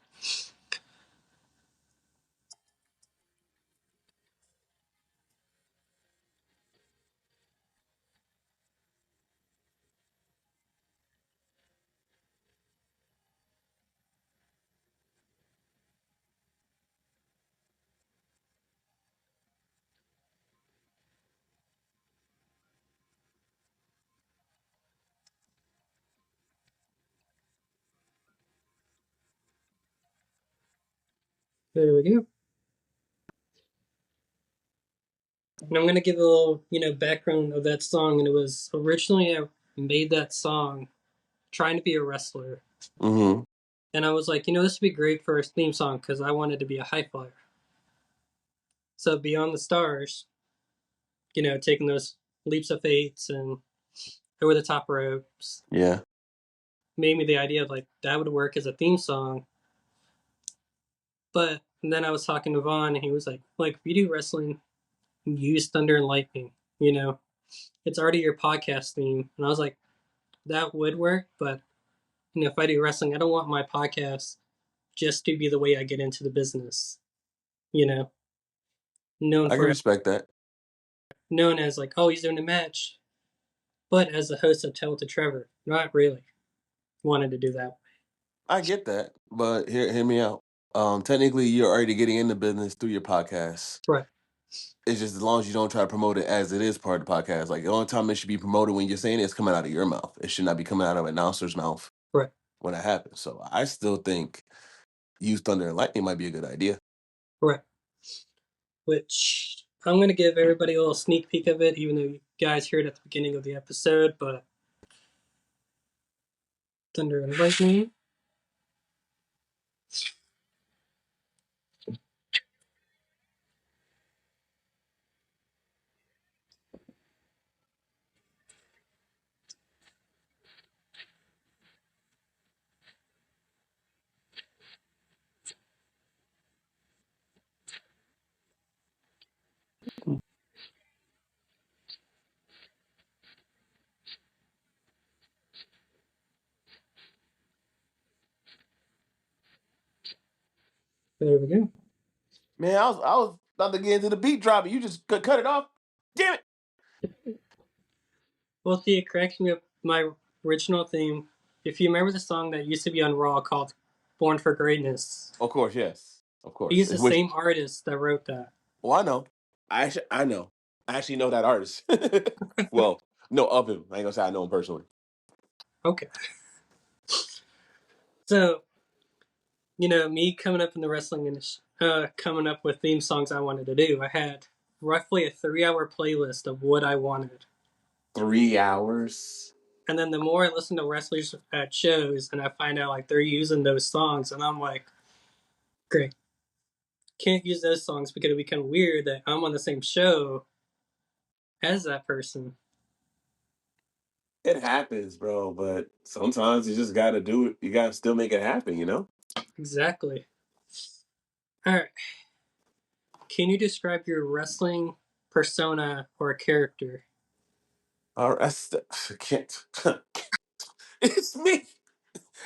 There we go. And I'm gonna give a little, background of that song. And it was originally I made that song trying to be a wrestler, Mm-hmm. and I was like, this would be great for a theme song because I wanted to be a high flyer. So Beyond the Stars, taking those leaps of faith and over the top ropes Yeah. made me the idea of like that would work as a theme song. But then I was talking to Vaughn, and he was like if you do wrestling, use Thunder and Lightning. You know, it's already your podcast theme, and I was like, that would work, but if I do wrestling, I don't want my podcast just to be the way I get into the business. You know, known I can for respect that. known as like, oh, he's doing a match, but as the host of Tell It to Trevor, not really wanted to do that. I get that. But hear me out. Technically you're already getting in the business through your podcast. Right, It's just as long as you don't try to promote it as it is part of the podcast. Like the only time it should be promoted when you're saying it's coming out of your mouth. It should not be coming out of an announcer's mouth right, when it happens. So I still think use Thunder and Lightning might be a good idea. right. Which I'm gonna give everybody a little sneak peek of it, even though you guys hear it at the beginning of the episode. But Thunder and Lightning. There we go. Man, I was about to get into the beat drop, and you just cut it off. Damn it! Well, see, it cracks me up. My original theme. If you remember the song that used to be on Raw called "Born for Greatness," Of course, yes, of he course. is the Which, same artist that wrote that. well, I know. I know. I actually know that artist. Well, no, of him. I ain't gonna say I know him personally. Okay, so me coming up in the wrestling industry, coming up with theme songs I wanted to do. I had roughly a 3-hour playlist of what I wanted. 3 hours. And then the more I listen to wrestlers at shows and I find out like they're using those songs, and I'm like, great, can't use those songs because it'd be kind of weird that I'm on the same show as that person. It happens, bro. But sometimes you just gotta do it. You gotta still make it happen. Exactly. All right. Can you describe your wrestling persona or character? All right, I can't. It's me.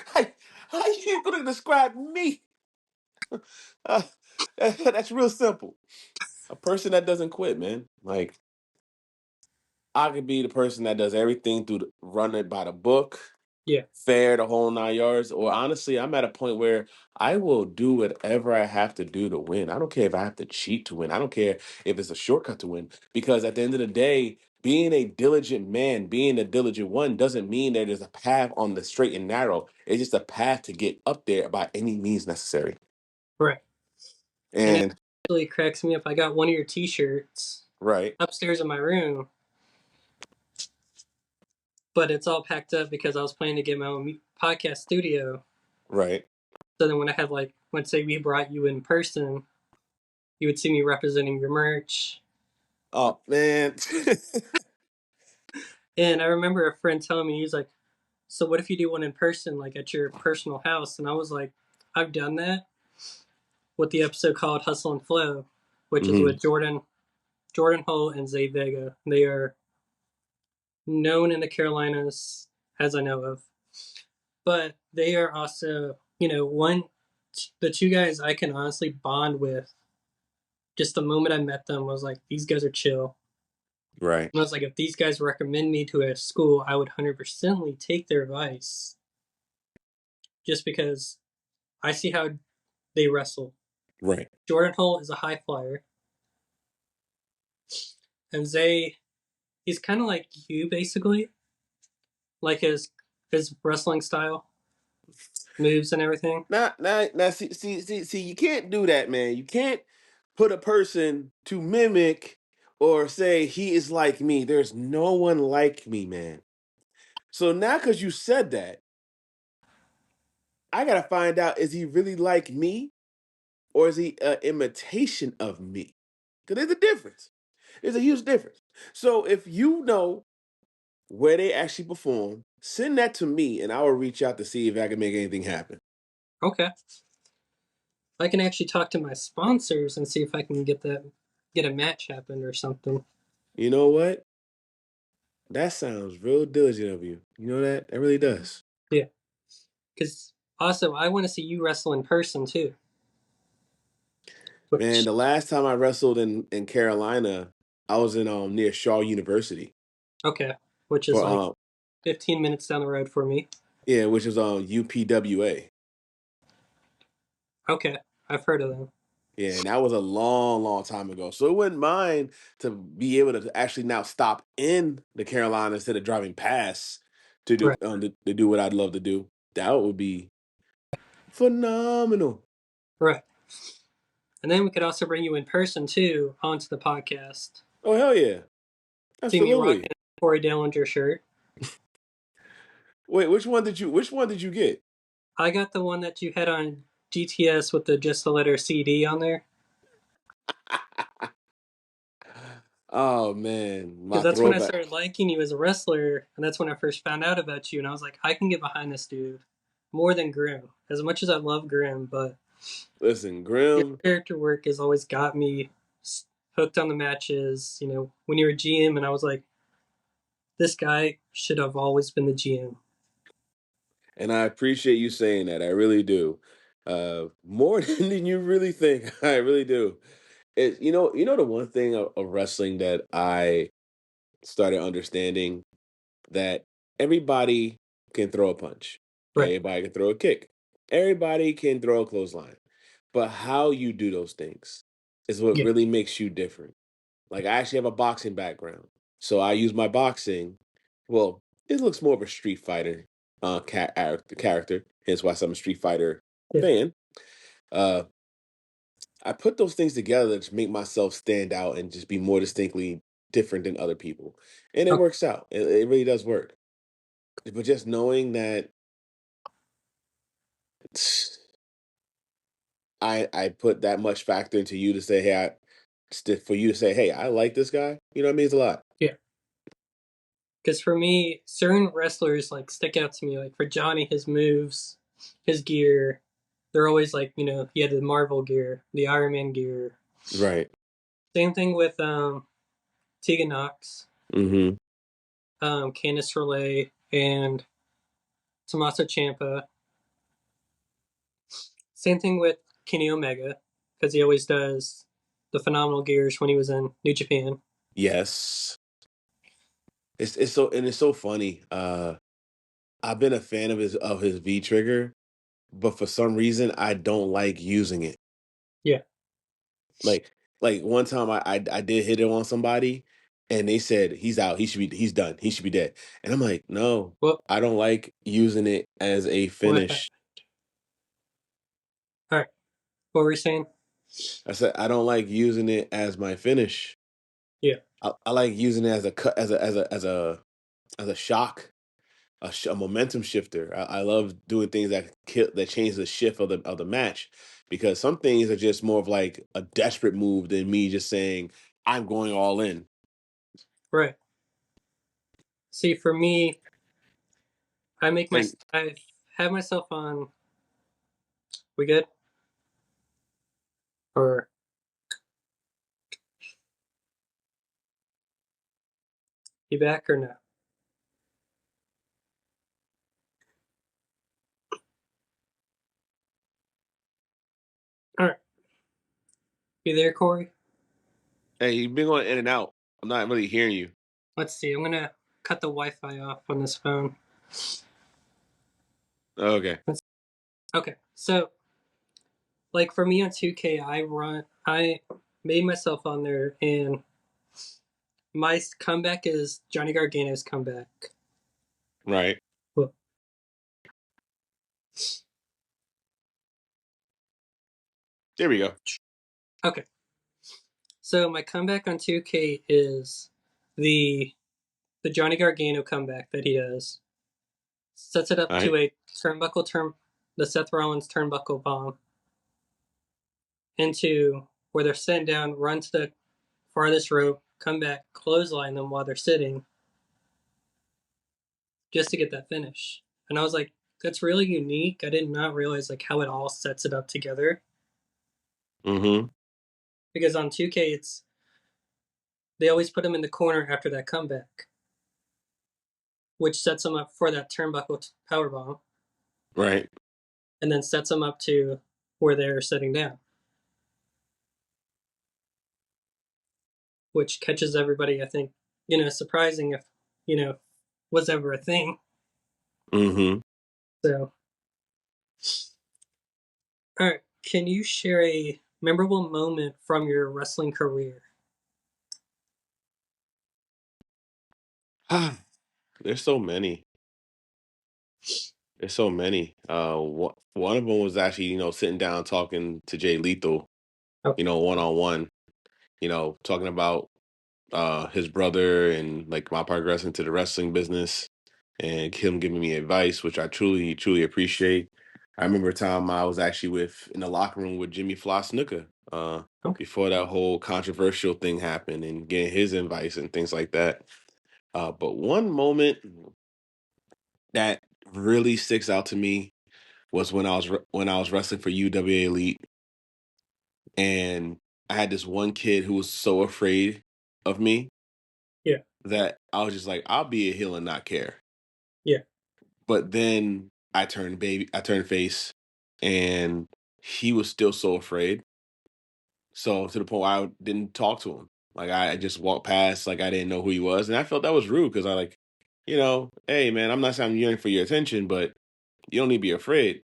How, how you gonna describe me? Uh, that's real simple. A person that doesn't quit, man. Like I could be the person that does everything through run it by the book, Yeah. fair, the whole 9 yards. Or honestly, I'm at a point where I will do whatever I have to do to win. I don't care if I have to cheat to win. I don't care if it's a shortcut to win. Because at the end of the day, being a diligent man, being a diligent one, doesn't mean that there's a path on the straight and narrow. It's just a path to get up there by any means necessary. Right. And it And really cracks me up. I got one of your T-shirts right, upstairs in my room, but it's all packed up because I was planning to get my own podcast studio. right. So then when I had like, let's say we brought you in person, You would see me representing your merch. Oh man. And I remember a friend telling me, he's like, so what if you do one in person, like at your personal house? And I was like, I've done that with the episode called Hustle and Flow, which is Hmm. with Jordan Holt and Zay Vega. They are known in the Carolinas, as I know of. But they are also, the two guys I can honestly bond with. Just the moment I met them, I was like, these guys are chill. Right. And I was like, if these guys recommend me to a school, I would 100% take their advice just because I see how they wrestle. Right. Jordan Holt is a high flyer, and Zay, he's kind of like you, basically, like his wrestling style, moves, and everything. Now, see, you can't do that, man. You can't put a person to mimic or say he is like me. There's no one like me, man. So now, because you said that, I gotta find out: is he really like me, or is he an imitation of me? Because there's a difference. There's a huge difference. So if you know where they actually perform, send that to me, and I will reach out to see if I can make anything happen. Okay, I can actually talk to my sponsors and see if I can get a match happen or something. You know what? That sounds real diligent of you. You know that? That really does. Yeah, because also I want to see you wrestle in person too. Man, Which the last time I wrestled in Carolina, I was in near Shaw University okay, which is for like 15 minutes down the road for me. yeah, which is UPWA. Okay, I've heard of them. Yeah, and that was a long, long time ago. So it wouldn't mind to be able to actually now stop in the Carolina instead of driving past to do Right, to do what I'd love to do. That would be phenomenal. right. And then we could also bring you in person too onto the podcast. Oh hell yeah. See me Absolutely. rocking a Corey Dillinger shirt. Wait, which one did you get? I got the one that you had on GTS with the just the letter CD on there Oh man, because my that's when I throwback. started liking you as a wrestler, and that's when I first found out about you. And I was like, I can get behind this dude more than Grim. As much as I love Grim, but Listen, your Grim, character work has always got me hooked on the matches. When you were GM, and I was like, this guy should have always been the GM. and I appreciate you saying that. I really do. More than you really think. I really do. You know the one thing of wrestling that I started understanding that everybody can throw a punch. Right. Everybody can throw a kick. Everybody can throw a clothesline. But how you do those things is what Yeah. really makes you different. Like I actually have a boxing background, so I use my boxing. Well, it looks more of a Street Fighter character. Hence why I'm a Street Fighter Yeah. fan. Uh, I put those things together to make myself stand out and just be more distinctly different than other people, and it Okay. works out. It really does work. But just knowing that I put that much factor into you to say, hey, for you to say, hey, I like this guy. You know, it means a lot. Yeah. Because for me, certain wrestlers like stick out to me. Like for Johnny, his moves, his gear, they're always like he had the Marvel gear, the Iron Man gear. Right. Same thing with Tegan Knox, Mm-hmm. Candice Relay, and Tommaso Ciampa. Same thing with Kenny Omega, because he always does the phenomenal gears when he was in New Japan. Yes. It's so funny. I've been a fan of his V trigger, but for some reason I don't like using it. Yeah. Like like one time I did hit it on somebody and they said he's out, he's done, he should be dead. And I'm like, no, Well, I don't like using it as a what happened? finish. All right. What were we saying? I said I don't like using it as my finish. Yeah. I like using it as a cut as a shock, a momentum shifter. I love doing things that change the shift of the match because some things are just more of like a desperate move than me just saying I'm going all in. Right. See, for me, And I have myself on. We good? Or you back or no? All right. You there, Corey? hey, you've been going in and out. I'm not really hearing you. Let's see. I'm gonna cut the Wi-Fi off on this phone. Okay. Okay. So, like for me on 2K, I made myself on there, and my comeback is Johnny Gargano's comeback. Right. Well, There we go. okay. So my comeback on 2K is the the Johnny Gargano comeback that he does. Sets it up All to right. a the Seth Rollins turnbuckle bomb into where they're sitting down, run to the farthest rope, come back, clothesline them while they're sitting, just to get that finish. And I was like, that's really unique. I did not realize like how it all sets it up together. Mm-hmm. Because on 2K, it's they always put him in the corner after that comeback, which sets him up for that turnbuckle power bomb, Right. and then sets him up to where they're sitting down, which catches everybody. I think surprising if you know was ever a thing. Mm-hmm. So, all right, can you share a memorable moment from your wrestling career? There's so many. There's so many. One of them was actually, sitting down talking to Jay Lethal, Oh, one on one, talking about his brother and like my progress into the wrestling business and him giving me advice, which I truly, truly appreciate. I remember a time I was actually in the locker room with Jimmy Floss Snooker, okay, before that whole controversial thing happened and getting his advice and things like that. But one moment that really sticks out to me was when I was wrestling for UWA Elite, and I had this one kid who was so afraid of me yeah, that I was just like, I'll be a heel and not care. yeah, But then I turned face, and he was still so afraid. So to the point where I didn't talk to him. Like I just walked past, like I didn't know who he was, and I felt that was rude because I like, hey man, I'm not saying I'm yearning for your attention, but you don't need to be afraid.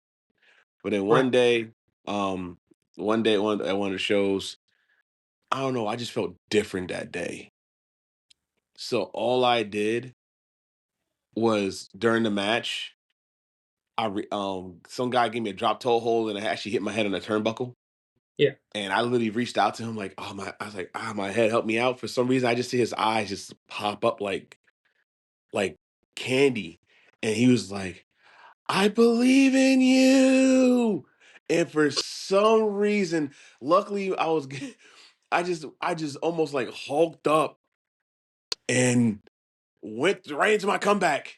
But then right, um, at one of the shows, I don't know, I just felt different that day. So all I did was during the match, some guy gave me a drop toe hold and I actually hit my head on a turnbuckle. yeah, And I literally reached out to him like, I was like, my head, help me out. For some reason, I just see his eyes just pop up like candy. And he was like, I believe in you. And for some reason, luckily I just almost like hulked up and went right into my comeback.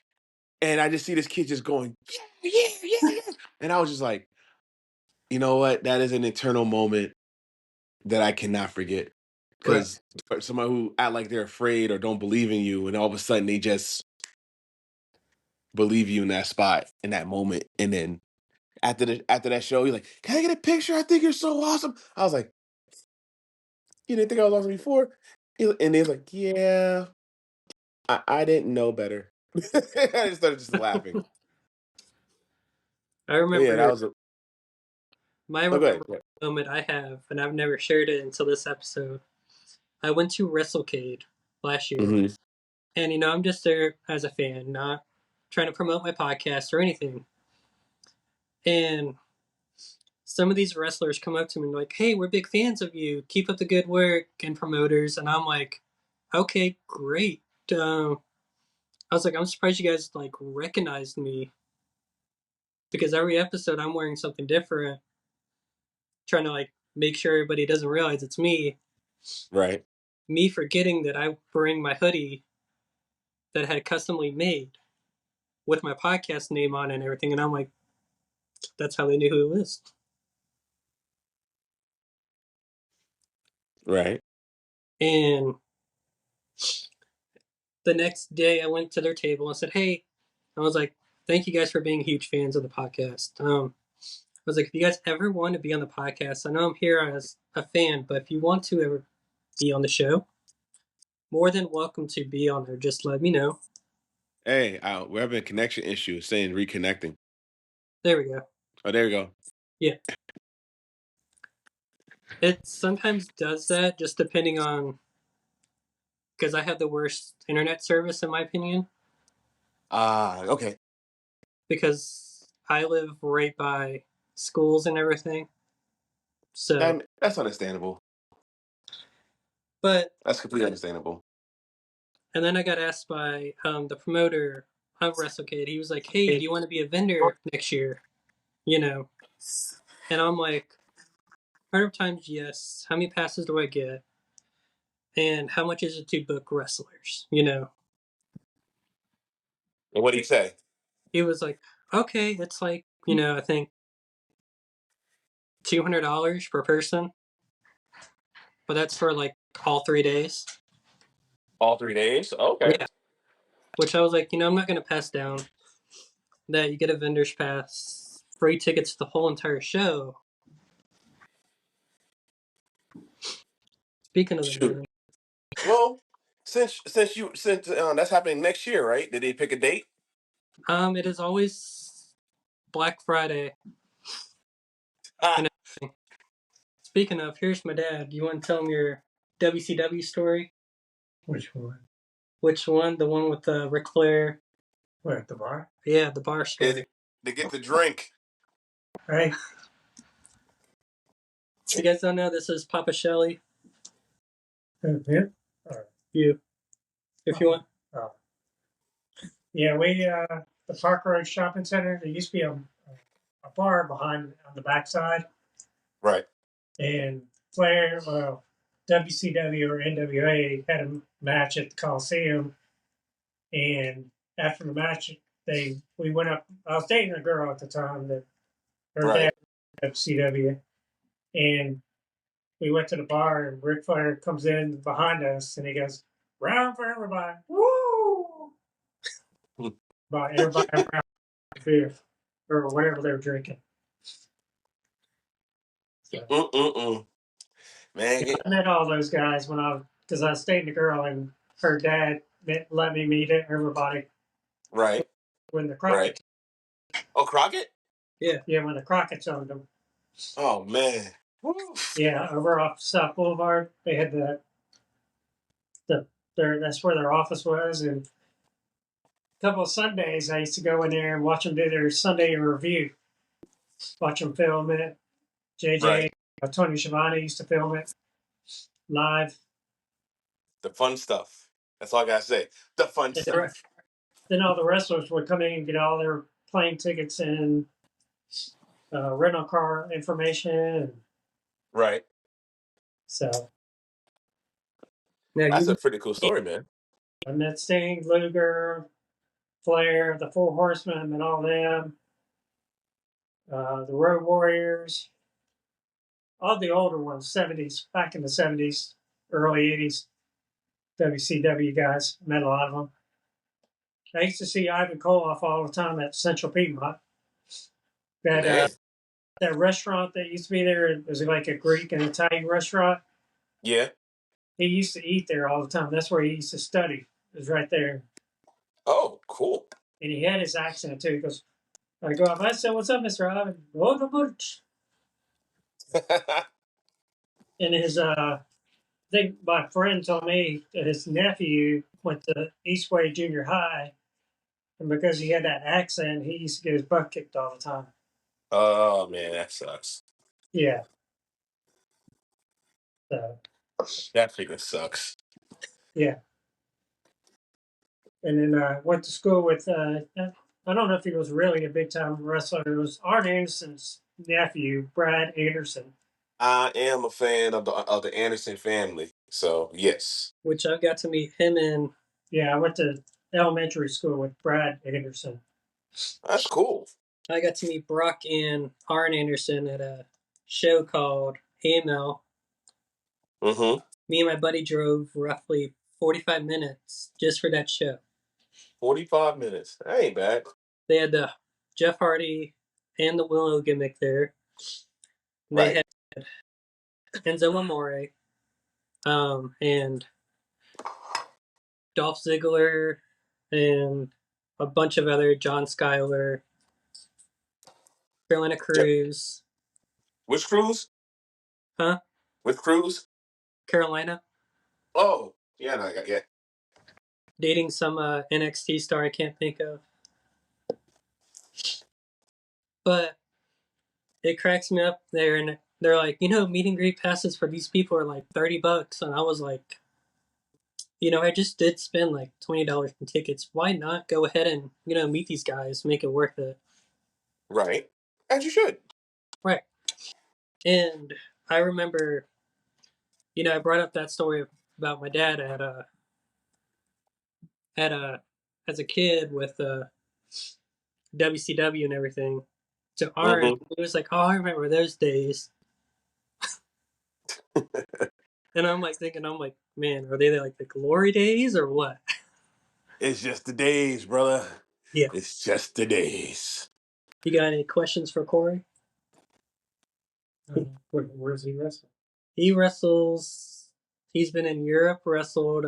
And I just see this kid just going, yeah, yeah, yeah, yeah. And I was just like, you know what? That is an eternal moment that I cannot forget. right, Because for somebody who act like they're afraid or don't believe in you, and all of a sudden they just believe you in that spot, in that moment. And then after that show, you're like, can I get a picture? I think you're so awesome. I was like, you didn't think I was awesome before? And they was like, yeah, I didn't know better. I just started just laughing. I But yeah, that remember was a my oh, go ahead. memorable moment I have, and I've never shared it until this episode. I went to WrestleCade last year, Hmm. and I'm just there as a fan, not trying to promote my podcast or anything. And some of these wrestlers come up to me and like, "Hey, we're big fans of you. Keep up the good work," and promoters, and I'm like, "Okay, great." I was like, "I'm surprised you guys like recognized me because every episode I'm wearing something different." trying to like make sure everybody doesn't realize it's me. Right. Me forgetting that I bring my hoodie that I had customly made with my podcast name on it and everything, and I'm like, that's how they knew who it was. Right. And the next day, I went to their table and said, "Hey," I was like, "Thank you guys for being huge fans of the podcast." I was like, "If you guys ever want to be on the podcast, I know I'm here as a fan, but if you want to ever be on the show, more than welcome to be on there. Just let me know." Hey, we're having a connection issue. Saying reconnecting. There we go. Oh, there we go. Yeah, it sometimes does that, just depending on because I have the worst internet service in my opinion. Okay. Because I live right by schools and everything. So, And that's understandable. but That's completely understandable. and then I got asked by the promoter of WrestleCade. He was like, "Hey, do you want to be a vendor next year?" You know, and I'm like, "100 times yes. How many passes do I get? And how much is it to book wrestlers?" And what did he say? He was like, "Okay, it's like I think $200 per person, but that's for like all 3 days." All 3 days? Okay. Yeah, which I was like, I'm not gonna pass down that you get a vendor's pass, free tickets to the whole entire show. Speaking of the Shoot. vendor, Well, since that's happening next year, right? Did they pick a date? it is always Black Friday Ah, and everything. Speaking of, here's my dad. You want to tell him your WCW story? Which one? Which one? The one with Ric Flair? What, at the bar? Yeah, the bar is story. to get the drink. Right? You guys don't know this is Papa Shelley. Yeah. Or, You, if you want. uh, yeah, the Park Road Shopping Center, there used to be a bar behind on the backside. Right. And Flair, WCW or NWA had a match at the Coliseum. And after the match, we went up. I was dating a girl at the time that her Right. dad was WCW. And we went to the bar, and Ric Flair comes in behind us, and he goes, "Round for everybody, woo!" By everybody around beer or whatever they were drinking. So, Mm-mm-mm. Man, I met all those guys because I was dating a girl, and her dad let me meet everybody right. when the Right. Crockett, Oh, Crockett? Yeah. when the Crockett's owned them. Oh man. Woo. Yeah, over off South Boulevard, they had that's where their office was, and a couple of Sundays I used to go in there and watch them do their Sunday review, watch them film it. JJ, Right. Tony Schiavone used to film it live. The fun stuff. That's all I gotta say. The fun And stuff. then all the wrestlers would come in and get all their plane tickets and rental car information. And Right. so Now That's you, a pretty cool story, man. I met Sting, Luger, Flair, the Four Horsemen, and all them. The Road Warriors, all the older ones, 70s, back in the 70s, early 80s, WCW guys. Met a lot of them. I used to see Ivan Koloff all the time at Central Piedmont. That Man. that restaurant that used to be there, it was like a Greek and Italian restaurant. Yeah. He used to eat there all the time. That's where he used to study. It was right there. Oh, cool. And he had his accent too. He goes, I go up, I said, "What's up, Mr. Ivan?" And I think my friend told me that his nephew went to Eastway Junior High. And because he had that accent, he used to get his butt kicked all the time. Oh man, that sucks. Yeah. So, That figure sucks. yeah. And then I went to school with, I don't know if he was really a big time wrestler. It was Arn Anderson's nephew, Brad Anderson. I am a fan of the Anderson family. So yes. which I got to meet him in. Yeah, I went to elementary school with Brad Anderson. That's cool. I got to meet Brock and Arn Anderson at a show called AML. Mm-hmm. Me and my buddy drove roughly 45 minutes just for that show. 45 minutes. That ain't bad. They had the Jeff Hardy and the Willow gimmick there. They Right. had Enzo Amore, and Dolph Ziggler, and a bunch of other John Schuyler, Carolina Yeah. Cruz, Which cruise? huh? Which cruise? Carolina, Oh, yeah, no, yeah. dating some NXT star I can't think of. But it cracks me up there, and they're like, meet and greet passes for these people are like $30, and I was like, I just did spend like $20 in tickets. Why not go ahead and meet these guys, make it worth it? Right. As you should. Right. And I remember, I brought up that story about my dad at as a kid with WCW and everything. To Aaron, Mm-hmm. it was like, oh, I remember those days. And I'm like thinking, man, are they like the glory days or what? It's just the days, brother. Yeah. It's just the days. You got any questions for Corey? Where's he wrestling? He wrestles. He's been in Europe, wrestled.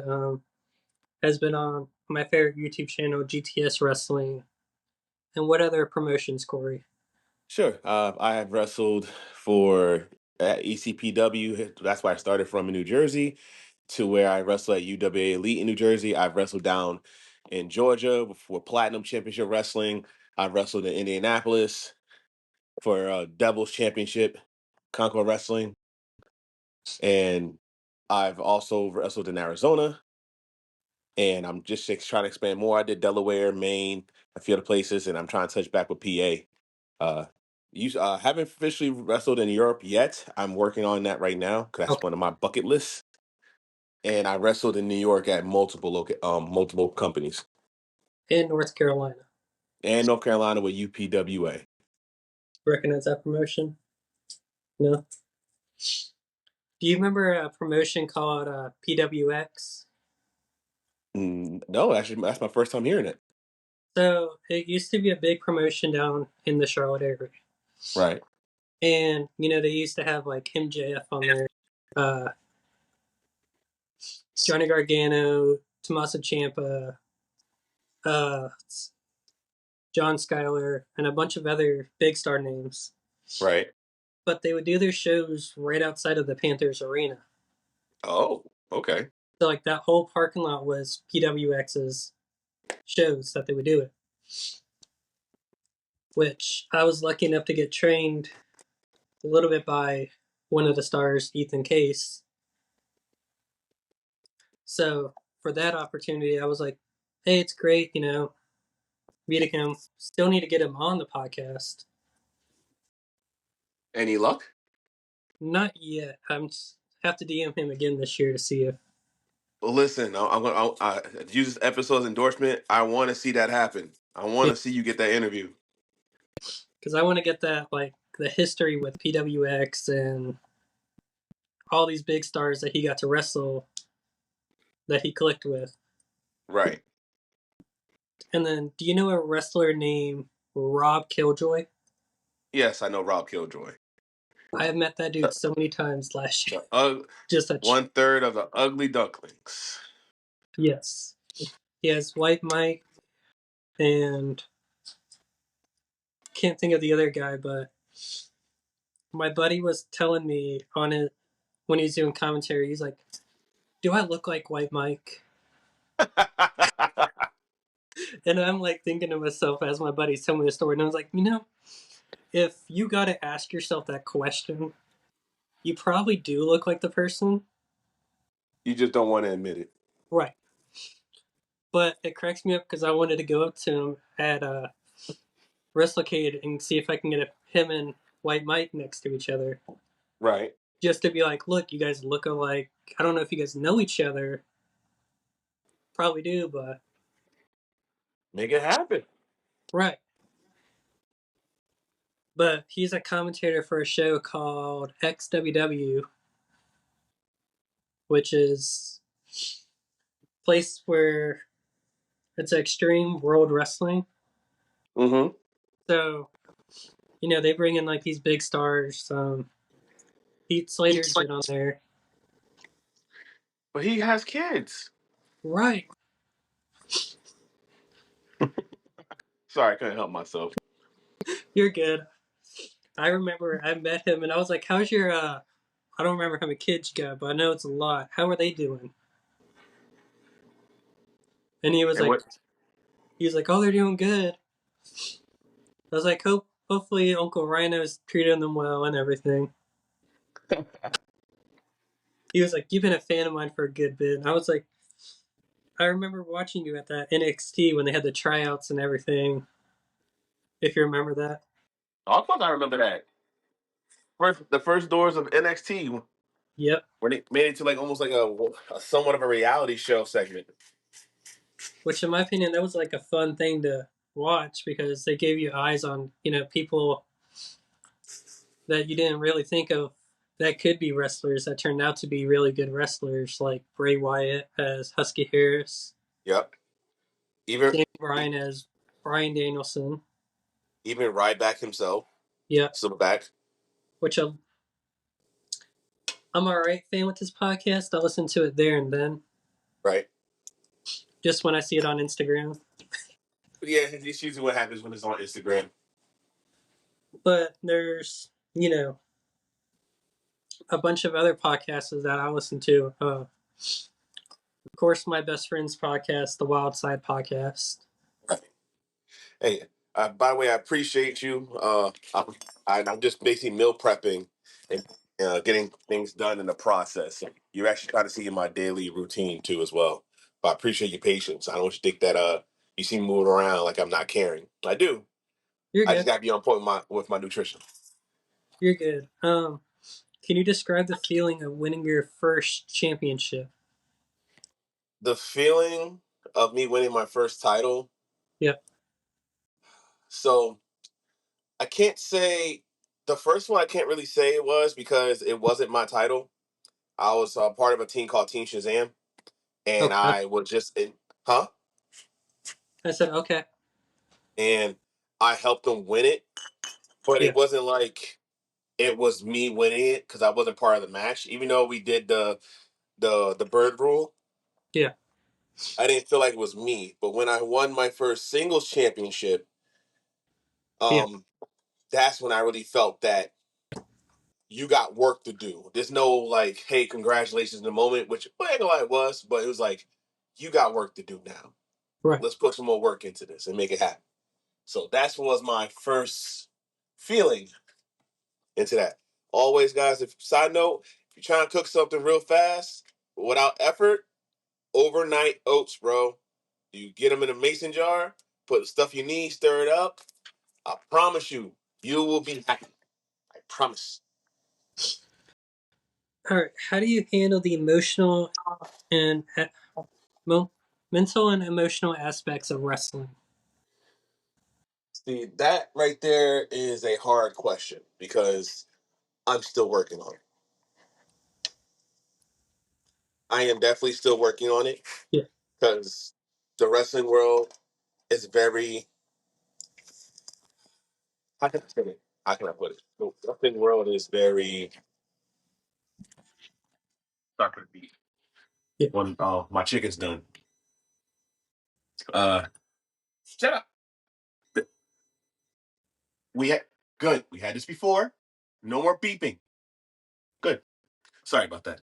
Has been on my favorite YouTube channel, GTS Wrestling. And what other promotions, Corey? Sure. I have wrestled for at ECPW. That's where I started from in New Jersey, to where I wrestle at UWA Elite in New Jersey. I've wrestled down in Georgia for Platinum Championship Wrestling. I've wrestled in Indianapolis for Devils Championship, Concord Wrestling. And I've also wrestled in Arizona. And I'm just trying to expand more. I did Delaware, Maine, a few other places, and I'm trying to touch back with PA. Haven't officially wrestled in Europe yet. I'm working on that right now because that's Okay. one of my bucket lists. And I wrestled in New York at multiple companies, In North Carolina. and North Carolina with UPWA. Recognize that promotion? No. Do you remember a promotion called PWX? No, actually, that's my first time hearing it. So it used to be a big promotion down in the Charlotte area. Right. And, they used to have like MJF on there, uh, Johnny Gargano, Tommaso Ciampa, uh, John Schuyler, and a bunch of other big star names. Right. But they would do their shows right outside of the Panthers arena. Oh, okay. So like that whole parking lot was PWX's shows that they would do it. Which I was lucky enough to get trained a little bit by one of the stars, Ethan Case. So for that opportunity, I was like, hey, it's great, meeting him. Still need to get him on the podcast. Any luck? Not yet. I'm just have to DM him again this year to see if. Well, listen, I'm going to use this episode's endorsement. I want to see that happen. I want to see you get that interview. Because I want to get that, like, the history with PWX and all these big stars that he got to wrestle that he clicked with. Right. And then, do you know a wrestler named Rob Killjoy? Yes, I know Rob Killjoy. I have met that dude so many times last year. Just a 1/3 of the Ugly Ducklings. Yes. He has White Mike and can't think of the other guy, but my buddy was telling me on it when he was doing commentary, he's like, do I look like White Mike? And I'm like thinking to myself as my buddy's telling me the story, and I was like, if you got to ask yourself that question, you probably do look like the person. You just don't want to admit it. Right. But it cracks me up because I wanted to go up to him at WrestleCade and see if I can get him and White Mike next to each other. Right. just to be like, look, you guys look alike. I don't know if you guys know each other. Probably do, but Make it happen. right. But he's a commentator for a show called XWW, which is a place where it's Extreme World Wrestling. Mm-hmm. So, they bring in like these big stars. Heath Slater's been on there. But he has kids. Right. Sorry, I couldn't help myself. You're good. I remember I met him and I was like, how's your I don't remember how many kids you got, but I know it's a lot. How are they doing? And And what? he was like, oh, they're doing good. I was like, hopefully Uncle Rhino's treating them well and everything. He was like, you've been a fan of mine for a good bit. And I was like, I remember watching you at that NXT when they had the tryouts and everything. If you remember that. Oh, of course I remember that. The first doors of NXT Yep. when they made it to like almost like a somewhat of a reality show segment. Which, in my opinion, that was like a fun thing to watch because they gave you eyes on people that you didn't really think of that could be wrestlers that turned out to be really good wrestlers, like Bray Wyatt as Husky Harris, Yep. Even Daniel Bryan as Bryan Danielson. even Ryback himself, Yeah, Silverback. which I'm all right fan with this podcast. I listen to it there and then, Right. just when I see it on Instagram. But yeah, it's usually what happens when it's on Instagram. But there's a bunch of other podcasts that I listen to. Of course, my best friend's podcast, the Wild Side Podcast. Right. Hey, by the way, I appreciate you. I'm just basically meal prepping and getting things done in the process. So you're actually trying to see in my daily routine too, as well. But I appreciate your patience. I don't want you to think that you see me moving around like I'm not caring. I do. You're I just good. got to be on point with my nutrition. You're good. Can you describe the feeling of winning your first championship? The feeling of me winning my first title. Yep. So I can't say the first one. I can't really say it was because it wasn't my title. I was part of a team called Team Shazam, and Okay. I was just in, huh? I said okay. And I helped them win it, but Yeah. it wasn't like it was me winning it because I wasn't part of the match. Even though we did the bird rule, Yeah. I didn't feel like it was me. But when I won my first singles championship, Yeah. um, that's when I really felt that you got work to do. There's no like, hey, congratulations in the moment, which I ain't gonna lie, it was, but it was like, you got work to do now. Right. Let's put some more work into this and make it happen. So that was my first feeling into that. Always, guys, if side note, if you're trying to cook something real fast without effort, overnight oats, bro. You get them in a mason jar, put the stuff you need, stir it up. I promise you, you will be happy. I promise. All right. How do you handle the emotional and mo- mental and emotional aspects of wrestling? See, that right there is a hard question because I'm still working on it. I am definitely still working on it Yeah. because the wrestling world is very, how can I say it? How can I put it? The wrestling world is very, sorry for the beat. Yeah. One, oh, my chicken's done. Uh, Shut up. We had good. We had this before. No more beeping. Good. Sorry about that.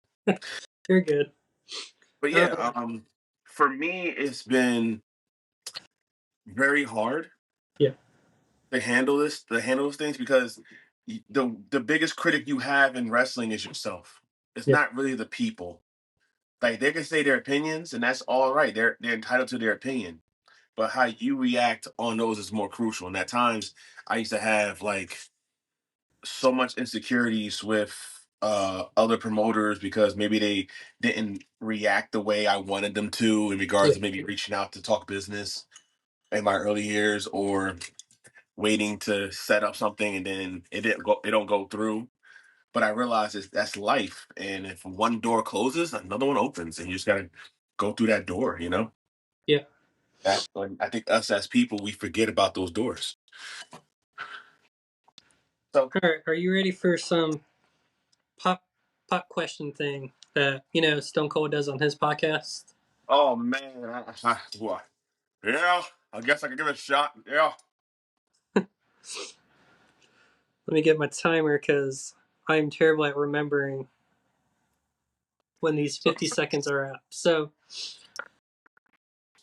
You're good. But yeah, for me, it's been very hard Yeah. to handle those things because the biggest critic you have in wrestling is yourself. It's Yeah. not really the people. Like they can say their opinions, and that's all right. They're entitled to their opinion. But how you react on those is more crucial. And at times, I used to have like so much insecurities with other promoters because maybe they didn't react the way I wanted them to in regards Yeah. to maybe reaching out to talk business in my early years or waiting to set up something and then it don't go through. But I realized that's life, and if one door closes, another one opens, and you just gotta go through that door. Yeah. That like, I think us as people we forget about those doors. So, All right. Are you ready for some pop pop question thing that Stone Cold does on his podcast? oh man, what? Yeah, I guess I could give it a shot. Yeah. Let me get my timer because I'm terrible at remembering when these So, 50 seconds are up. So,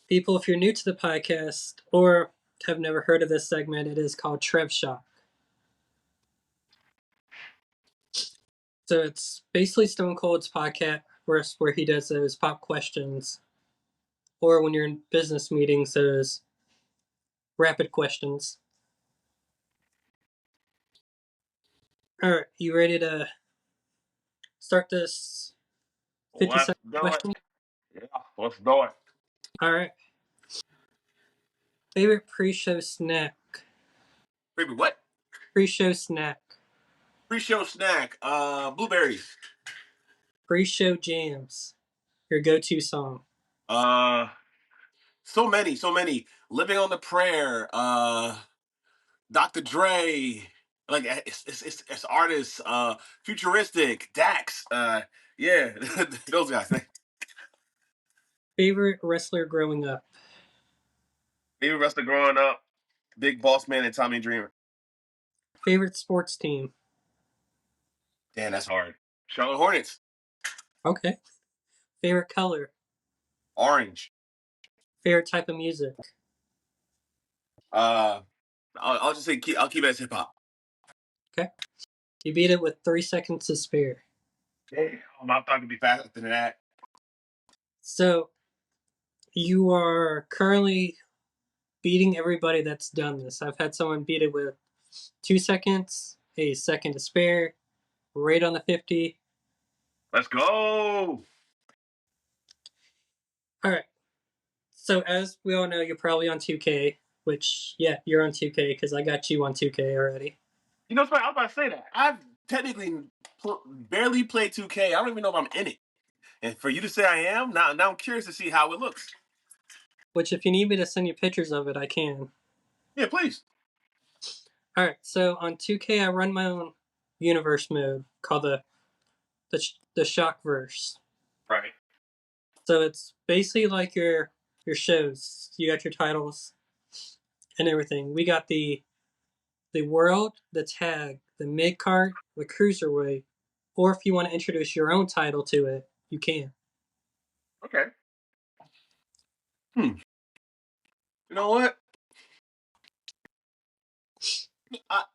people, if you're new to the podcast or have never heard of this segment, it is called Trev Shock. So it's basically Stone Cold's podcast where he does those pop questions, or when you're in business meetings, those rapid questions. All right, you ready to start this 50 let's second do it. question? Yeah, let's do it. All right. Favorite pre-show snack? Baby, what? Pre-show snack. Pre-show snack. Blueberries. Pre-show jams. Your go-to song. Uh, so many, so many. Living on the Prayer. Dr. Dre, like it's artists, futuristic, Dax, yeah, those guys. Favorite wrestler growing up. Favorite wrestler growing up, Big Boss Man and Tommy Dreamer. Favorite sports team. Damn, that's hard. Charlotte Hornets, Okay. Favorite color. orange. Favorite type of music. Uh, I'll just say I'll keep it as hip hop. Okay. You beat it with 3 seconds to spare. Damn, I'm talking to be faster than that. So you are currently beating everybody that's done this. I've had someone beat it with 2 seconds, a second to spare, right on the 50. Let's go. All right. So as we all know, you're probably on 2K, which, yeah, you're on 2K because I got you on 2K already. You know, it's funny, I was about to say that. I've technically barely played 2K. I don't even know if I'm in it. And for you to say I am, now I'm curious to see how it looks. Which, if you need me to send you pictures of it, I can. Yeah, please. All right. So on 2K, I run my own universe mode called the Shockverse. Right. So it's basically like your shows. You got your titles and everything. We got the world, the tag, the mid card, the cruiserweight, or if you want to introduce your own title to it, you can. Okay. Hmm. You know what?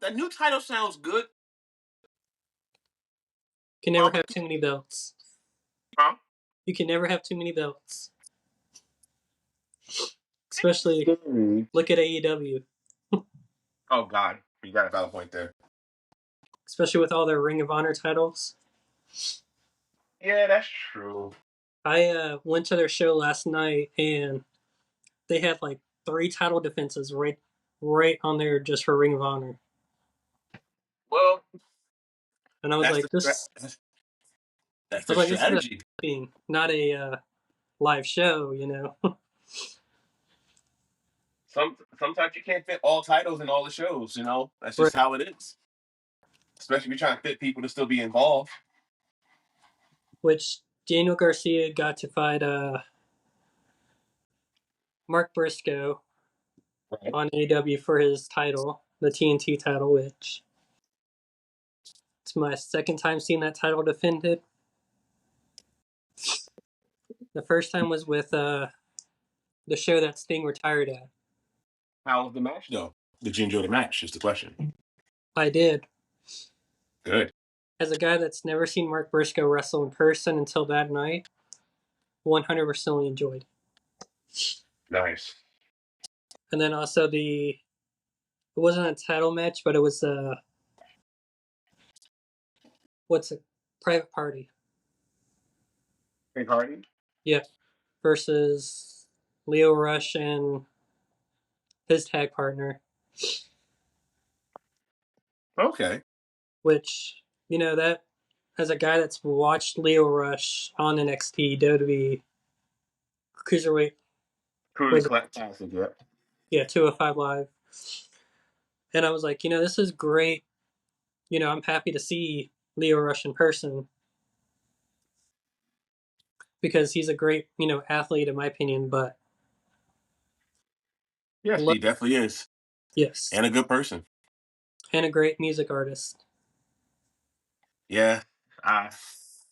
The new title sounds good. You can never have too many belts. Huh? You can never have too many belts. Especially look at AEW. Oh God, you got a valid point there. Especially with all their Ring of Honor titles. Yeah, that's true. I went to their show last night and they had like 3 title defenses right on there just for Ring of Honor. Well, And I was that's like, the this that's I was the like, this is a strategy. being, not a live show. Sometimes you can't fit all titles in all the shows. That's Right. just how it is. Especially if you're trying to fit people to still be involved. Which Daniel Garcia got to fight Mark Briscoe Right. on AW for his title, the TNT title, which it's my second time seeing that title defended. The first time was with the show that Sting retired at. How was the match though? Did you enjoy the match? Is the question. I did. Good. As a guy that's never seen Mark Briscoe wrestle in person until that night, 100% enjoyed. Nice. And then also it wasn't a title match, but it was what's it? Private Party. Hey, Hardy. Yeah, versus Leo Rush and his tag partner, Okay. which, that as a guy that's watched Leo Rush on NXT, WWE Cruiserweight, Truly was it? classic, yeah. Yeah, 205 Live. And I was like, this is great. I'm happy to see Leo Rush in person because he's a great, athlete in my opinion. But Yes, lo- he definitely is. yes, And a good person. and a great music artist. Yeah. I,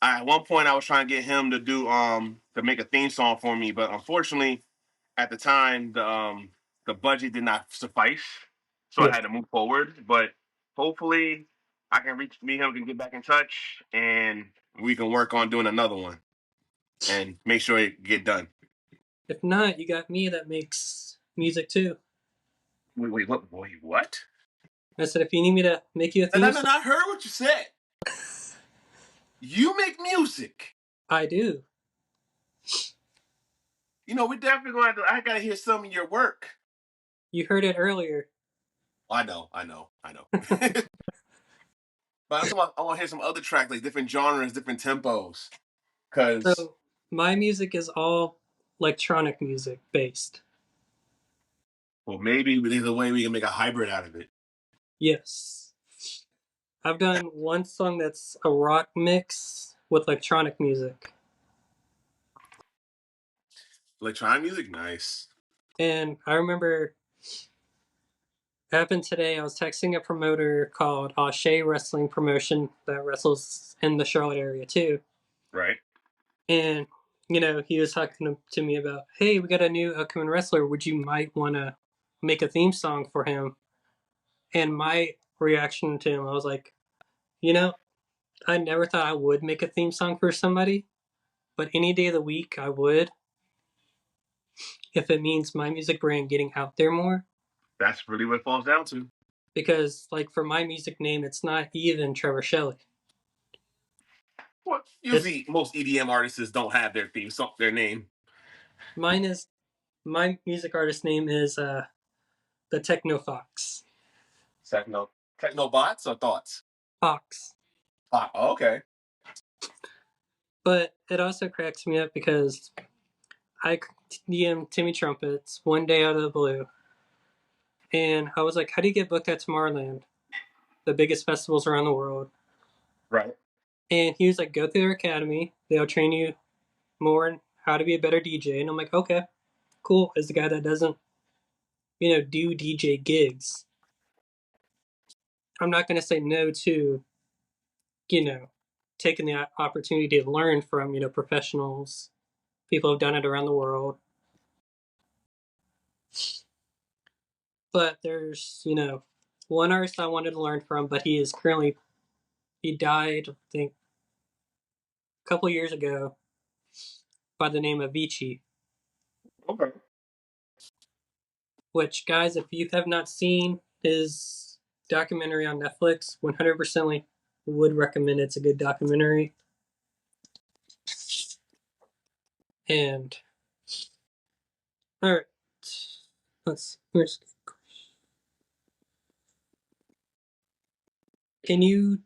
at one point I was trying to get him to do to make a theme song for me, but unfortunately at the time the budget did not suffice. So I Yeah, had to move forward. But hopefully I can reach me him can get back in touch and we can work on doing another one and make sure it get done. if not, you got me that makes music too. What? I said, if you need me to make you a No, no, theme no, song, no, I heard what you said. You make music. I do. You know, we definitely gonna have to, I gotta hear some of your work. You heard it earlier. I know. But I want to hear some other tracks, like different genres, different tempos. Cause So my music is all electronic music based. well, maybe there's a way we can make a hybrid out of it. Yes. I've done one song that's a rock mix with electronic music. Electronic music, nice. And I remember happened today, I was texting a promoter called Ashe Wrestling Promotion that wrestles in the Charlotte area too. Right. And, he was talking to me about, hey, we got a new upcoming wrestler. Would you might want to make a theme song for him? And my reaction to him, I was like, you know, I never thought I would make a theme song for somebody, but any day of the week I would if it means my music brand getting out there more. That's really what it falls down to. Because, like, for my music name, it's not even Trevor Shelley. Well, It's usually most EDM artists don't have their theme song, their name. mine is my music artist name is the Techno Fox. Techno bots or thoughts. Fox. Oh, okay. But it also cracks me up because I DM Timmy Trumpets one day out of the blue, and I was like, "How do you get booked at Tomorrowland, the biggest festivals around the world?" Right. And he was like, "Go through their academy. They'll train you more on how to be a better DJ." And I'm like, "Okay, cool." As the guy that doesn't, do DJ gigs, I'm not going to say no to, you know, taking the opportunity to learn from, professionals, people who've done it around the world. But there's, one artist I wanted to learn from, but he died, I think, a couple years ago by the name of Vici. Okay. Which, guys, if you have not seen his documentary on Netflix, 100% would recommend. It's a good documentary. And, all right, where's, can you,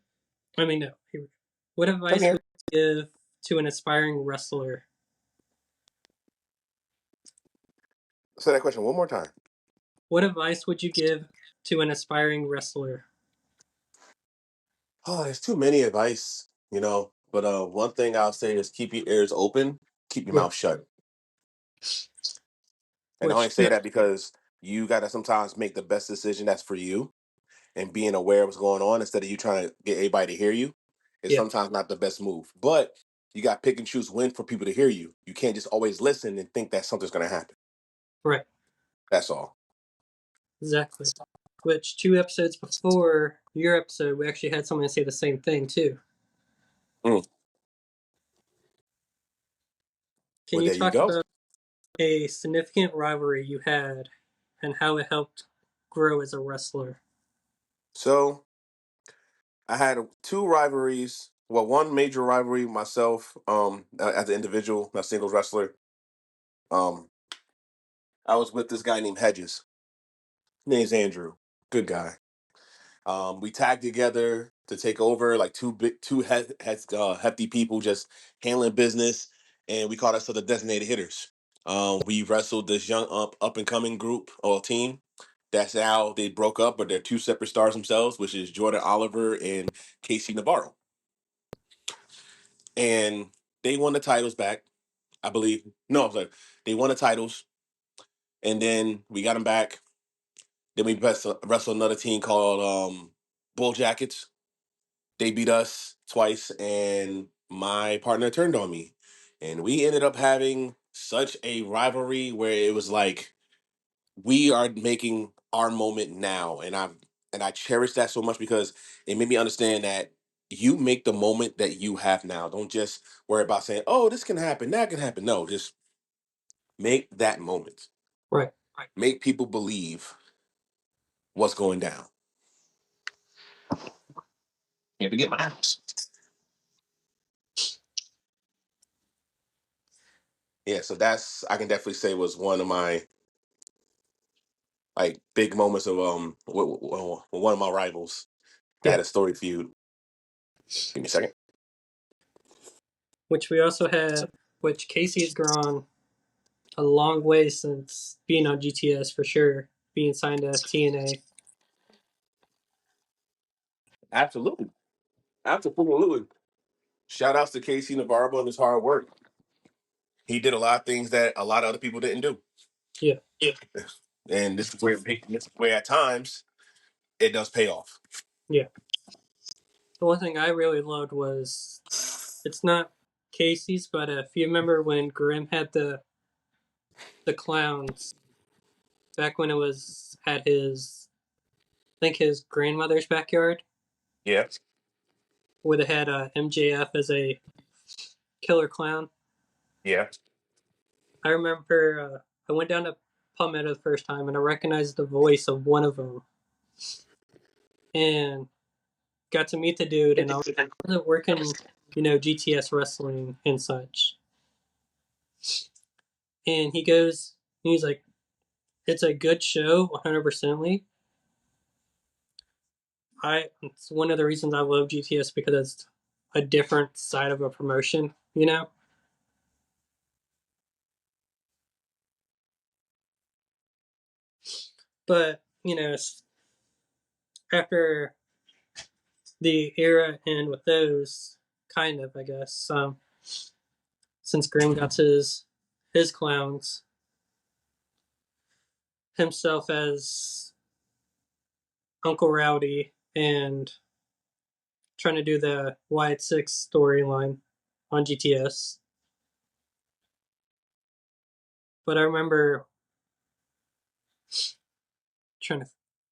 I mean, no, here we go. What I'm advice here. would you give to an aspiring wrestler? Say that question one more time. What advice would you give to an aspiring wrestler? Oh, there's too many advice, But one thing I'll say is keep your ears open, keep your Yeah, mouth shut. And I only which, say that because you got to sometimes make the best decision that's for you and being aware of what's going on instead of you trying to get everybody to hear you is yeah, sometimes not the best move. But you got to pick and choose when for people to hear you. You can't just always listen and think that something's going to happen. right, That's all. exactly. Which 2 episodes before your episode, we actually had someone say the same thing too. Mm. Can Well, you there you talk go. about a significant rivalry you had and how it helped grow as a wrestler? So I had two rivalries Well, one major rivalry myself, as an individual, a singles wrestler, um, I was with this guy named Hedges. His name's Andrew. Good guy. We tagged together to take over, like two hefty people just handling business, and we called ourselves the Designated Hitters. We wrestled this young up and coming group or team. That's how they broke up, but they're two separate stars themselves, which is Jordan Oliver and Casey Navarro. And they won the titles back, I believe. No, I'm sorry. They won the titles, and then we got them back. Then we wrestled another team called Bull Jackets. They beat us twice, and my partner turned on me. And we ended up having such a rivalry where it was like we are making our moment now. And I cherish that so much because it made me understand that you make the moment that you have now. Don't just worry about saying, oh, this can happen, that can happen. No, just make that moment. Right. Make people believe what's going down. Can't forget my house. Yeah, so that's I can definitely say was one of my like big moments of one of my rivals that Yeah. had a story feud. Give me a second. Which we also had, which Casey's gone a long way since being on GTS for sure, being signed to TNA. Absolutely, absolutely. Shout outs to Casey Navarro and his hard work. He did a lot of things that a lot of other people didn't do. Yeah. Yeah. And this is where at times it does pay off. Yeah. The one thing I really loved was it's not Casey's, but if you remember when Grimm had the clowns back when it was at his, I think his grandmother's backyard, Yeah, where they had MJF as a killer clown. yeah, I remember I went down to Palmetto the first time and I recognized the voice of one of them and got to meet the dude. And I was working, GTS wrestling and such. And he's like, it's a good show, 100%ly. It's one of the reasons I love GTS because it's a different side of a promotion. But after the era and with those, kind of, I guess, since Grimm got his clowns, himself as Uncle Rowdy, and trying to do the Wyatt Six storyline on GTS. But I remember trying to.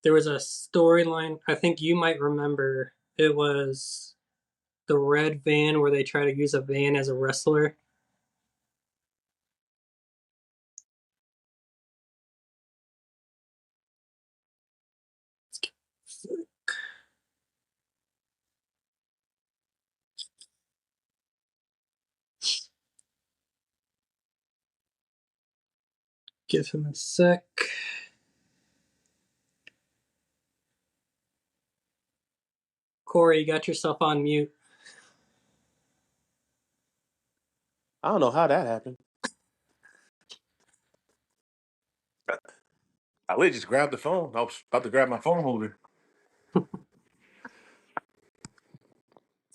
There was a storyline. I think you might remember. It was the red van where they try to use a van as a wrestler. Give him a sec. Corey, you got yourself on mute. I don't know how that happened. I literally just grabbed the phone. I was about to grab my phone holder.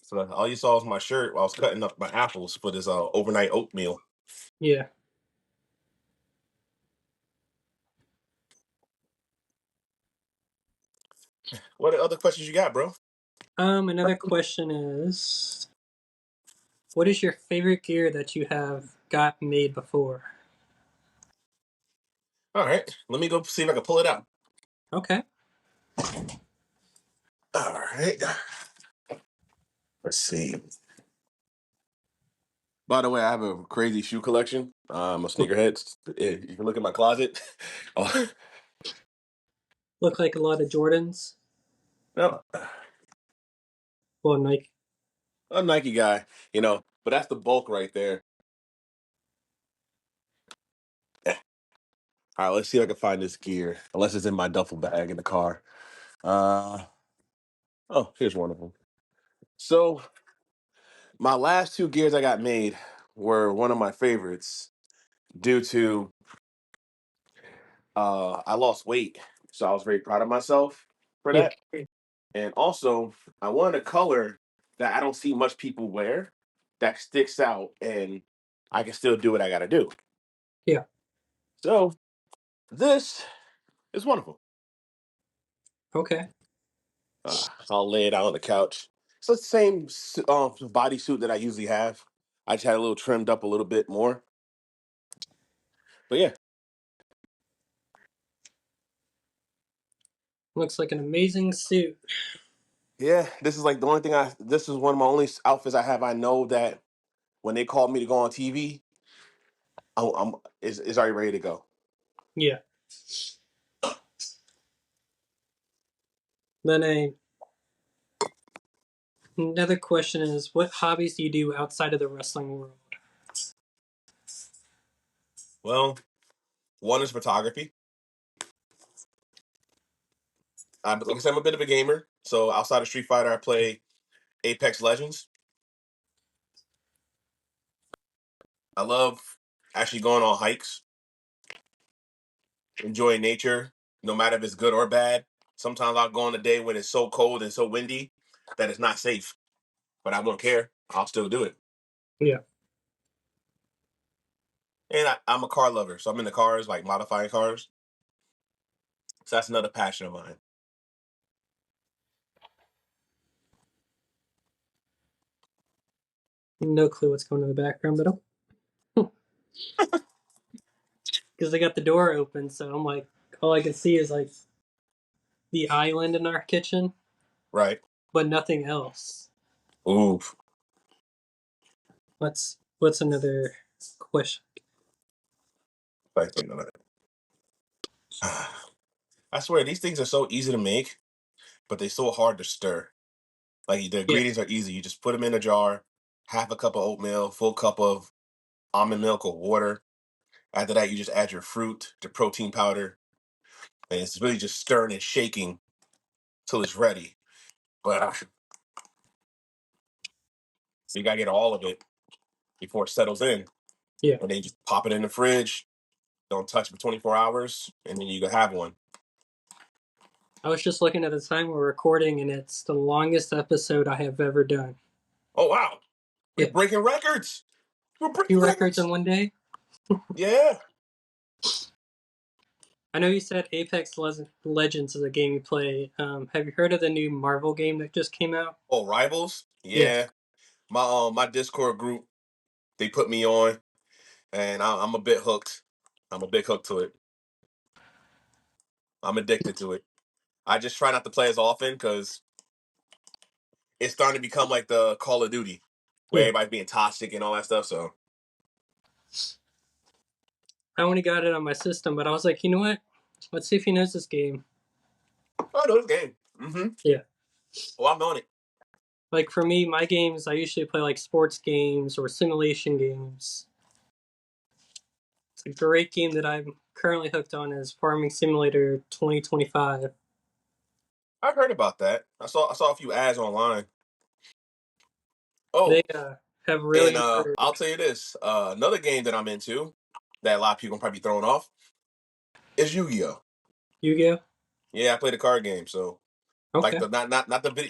So all you saw was my shirt while I was cutting up my apples for this overnight oatmeal. Yeah. What other questions you got, bro? Another question is, what is your favorite gear that you have got made before? All right, let me go see if I can pull it out. Okay. All right, let's see. By the way, I have a crazy shoe collection. I'm a sneakerhead. You can look at my closet. Oh, Look like a lot of Jordans. no, Well, Nike. a Nike guy, but that's the bulk right there. Eh. All right, let's see if I can find this gear. Unless it's in my duffel bag in the car. Uh oh, here's one of them. So my last two gears I got made were one of my favorites due to I lost weight, so I was very proud of myself for Yeah, that. And also, I wanted a color that I don't see much people wear that sticks out, and I can still do what I got to do. yeah. So this is wonderful. Okay. I'll lay it out on the couch. It's the same bodysuit that I usually have. I just had a little trimmed up a little bit more. But yeah, Looks like an amazing suit. yeah. This is like the only thing I. This is one of my only outfits I have. I know that when they call me to go on TV, I'm is already ready to go. Yeah. Then another question is, what hobbies do you do outside of the wrestling world? Well, one is photography. Like I said, I'm a bit of a gamer. So outside of Street Fighter, I play Apex Legends. I love actually going on hikes, enjoying nature, no matter if it's good or bad. Sometimes I'll go on a day when it's so cold and so windy that it's not safe, but I won't care. I'll still do it. Yeah. And I'm a car lover, so I'm into cars, like modifying cars. So that's another passion of mine. No clue what's going on in the background, but because they got the door open, so I'm like, all I can see is like the island in our kitchen, Right. but nothing else. Ooh. What's another question? Like, I swear these things are so easy to make, but they're so hard to stir. Like the Yeah, ingredients are easy. You just put them in a jar, half a cup of oatmeal, full cup of almond milk or water. After that, you just add your fruit, the protein powder, and it's really just stirring and shaking till it's ready. But you gotta get all of it before it settles in, yeah. and then you just pop it in the fridge. Don't touch it for 24 hours, and then you can have one. I was just looking at the time we're recording, and it's the longest episode I have ever done. Oh wow, we're Yeah, breaking records. We're breaking two records in records. one day. Yeah. I know you said Legends is a game you play. Have you heard of the new Marvel game that just came out? Oh, rivals. Yeah, Yeah. My Discord group, they put me on, and I'm a bit hooked. I'm a bit hooked to it. I'm addicted to it. I just try not to play as often because it's starting to become like the Call of Duty, where yeah. everybody's being toxic and all that stuff. So I only got it on my system, but I was like, you know what? Let's see if he knows this game. I know this game. Mm-hmm. Yeah. Oh, I'm on it. Like for me, my games, I usually play like sports games or simulation games. It's a great game that I'm currently hooked on is Farming Simulator 2025. I've heard about that. I saw a few ads online. They Oh, have and really I'll improved. tell you this. Another game that I'm into that a lot of people probably be thrown off is Yu-Gi-Oh. Yu-Gi-Oh? Yeah, I play the card game, so like Okay. the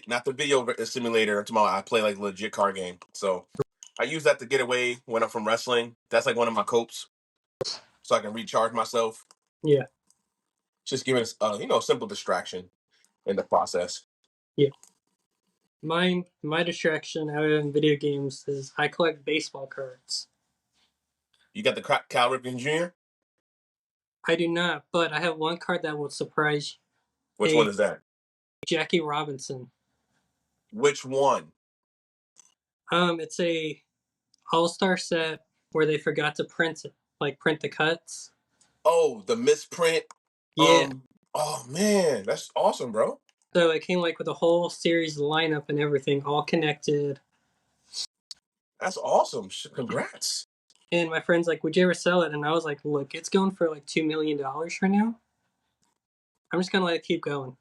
not the video simulator. Tomorrow I play like legit card game. So I use that to get away when I'm from wrestling. That's like one of my copes, so I can recharge myself. Yeah. Just giving us simple distraction in the process. Yeah. My distraction out of video games is I collect baseball cards. You got the Cal Ripken Jr. I do not, but I have one card that will surprise you. Which one A is that? Jackie Robinson. Which one? It's a all-star set where they forgot to print it, like print the cuts. Oh, the misprint. Yeah. Oh man, that's awesome, bro. So it came like with a whole series lineup and everything, all connected. That's awesome. Congrats. And my friend's like, "Would you ever sell it?" And I was like, "Look, it's going for like $2 million right now. I'm just gonna let it keep going."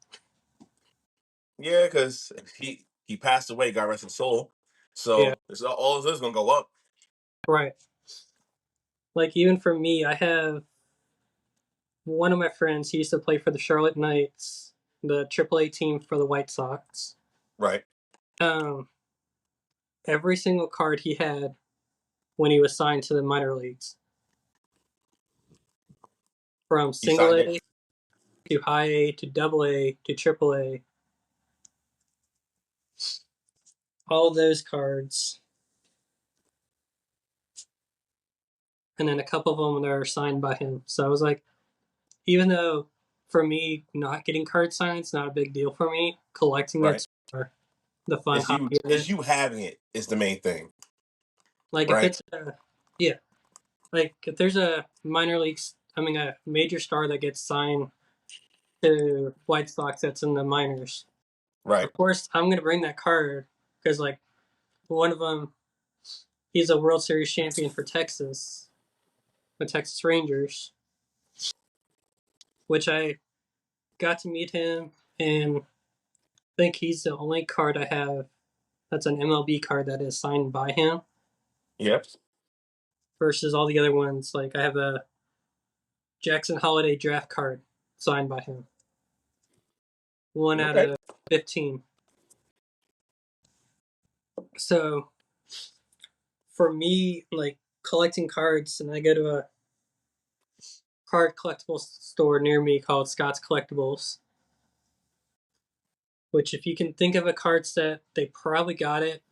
Yeah, because he passed away, God rest his soul. Yeah, So it's all of this is gonna go up. right. Like even for me, I have one of my friends. He used to play for the Charlotte Knights, the AAA team for the White Sox. Right. Um, every single card he had when he was signed to the minor leagues, from He single signed it. A to high A to double A to triple A, all of those cards, and then a couple of them that are signed by him. So I was like, even though for me not getting card signed is not a big deal for me, collecting Right. it's more the fun hobby of It's it. you having it is the main thing. Like if Right. it's yeah, like if there's a a major star that gets signed to White Sox that's in the minors, Right. of course I'm gonna bring that card because like one of them, he's a World Series champion for Texas, the Texas Rangers, which I got to meet him, and I think he's the only card I have that's an MLB card that is signed by him. Yep. Versus all the other ones, like I have a Jackson Holiday draft card signed by him, one out Okay. of 15. So for me, like collecting cards, and I go to a card collectible store near me called Scott's Collectibles, which if you can think of a card set, they probably got it.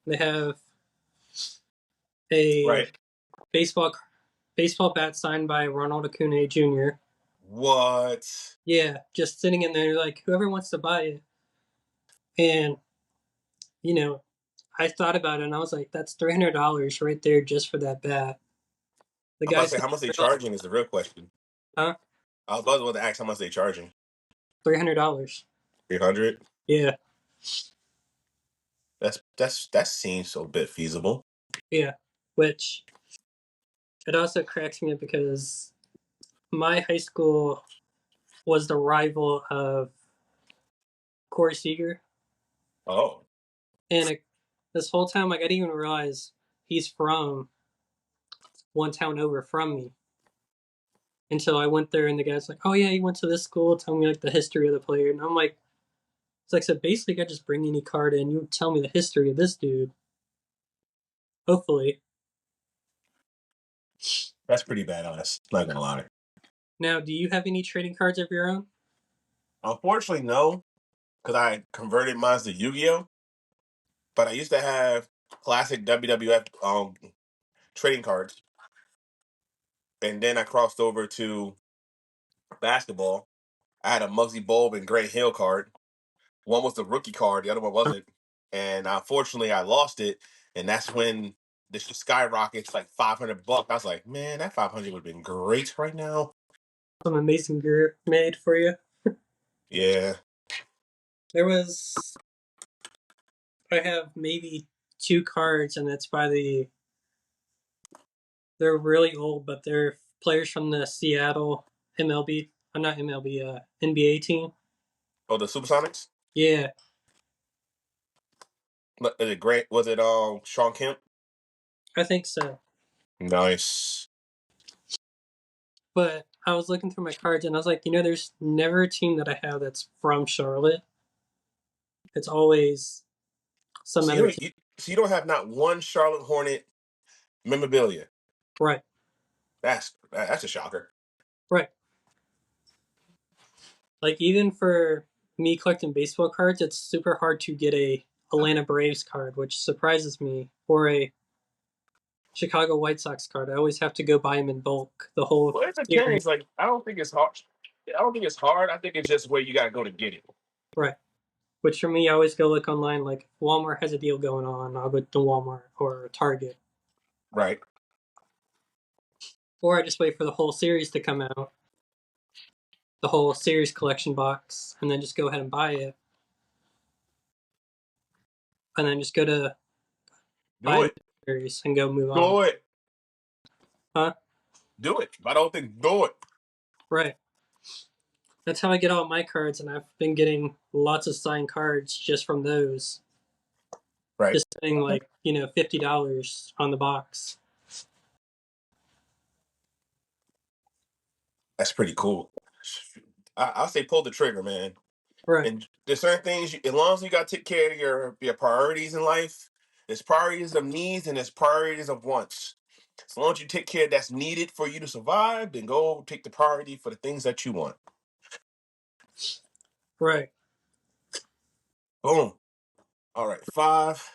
They have a Right. baseball baseball bat signed by Ronald Acuna Jr. What? Yeah, just sitting in there like whoever wants to buy it. And you know, I thought about it and I was like, that's $300 right there just for that bat. The I'm about to guy's say gonna how much they sell, charging is the real question. huh? I was about to ask how much they charging. $300. 300. Yeah, That seems so a bit feasible. yeah. Which it also cracks me up because my high school was the rival of Corey Seager, Oh. and this whole time, like I didn't even realize he's from one town over from me until I went there, and the guy's like, "Oh yeah, he went to this school." Tell me like the history of the player, and I'm like, "It's like so basically, I just bring any card in, you tell me the history of this dude." Hopefully. That's pretty badass. Not gonna lie. Now, do you have any trading cards of your own? Unfortunately, no, because I converted mine to Yu-Gi-Oh. But I used to have classic WWF trading cards, and then I crossed over to basketball. I had a Muggsy Bogues and Grant Hill card. One was the rookie card, the other one wasn't. And unfortunately, I lost it, and that's when this skyrockets like $500. I was like, man, that 500 would have been great right now. Some amazing gear made for you. Yeah. There was, I have maybe two cards, and it's by they're really old, but they're players from the Seattle MLB, not MLB, NBA team. Oh, the Supersonics. Yeah, Is it great? Was it Sean Kemp? I think so. Nice. But I was looking through my cards, and I was like, there's never a team that I have that's from Charlotte. It's always some So other team. so you don't have not one Charlotte Hornet memorabilia. Right, That's a shocker. right. Like even for me collecting baseball cards, it's super hard to get a Atlanta Braves card, which surprises me, or a Chicago White Sox card. I always have to go buy them in bulk. The whole Well, it series, depends. Like, I don't think it's hard. I don't think it's hard. I think it's just where you gotta go to get it. right? Which for me, I always go look online. Like Walmart has a deal going on, I'll go to Walmart or Target, Right. or I just wait for the whole series to come out, the whole series collection box, and then just go ahead and buy it, and then just go to Do buy it. series and go move on. Do it. Huh? Do it. If I don't think, do it. Right. That's how I get all my cards, and I've been getting lots of signed cards just from those. Right. Just spending like $50 on the box. That's pretty cool. I'll say pull the trigger, man. Right. And there's certain things, as long as you got to take care of your priorities in life, there's priorities of needs and there's priorities of wants. As long as you take care that's needed for you to survive, then go take the priority for the things that you want. Right. Boom. All right, 5.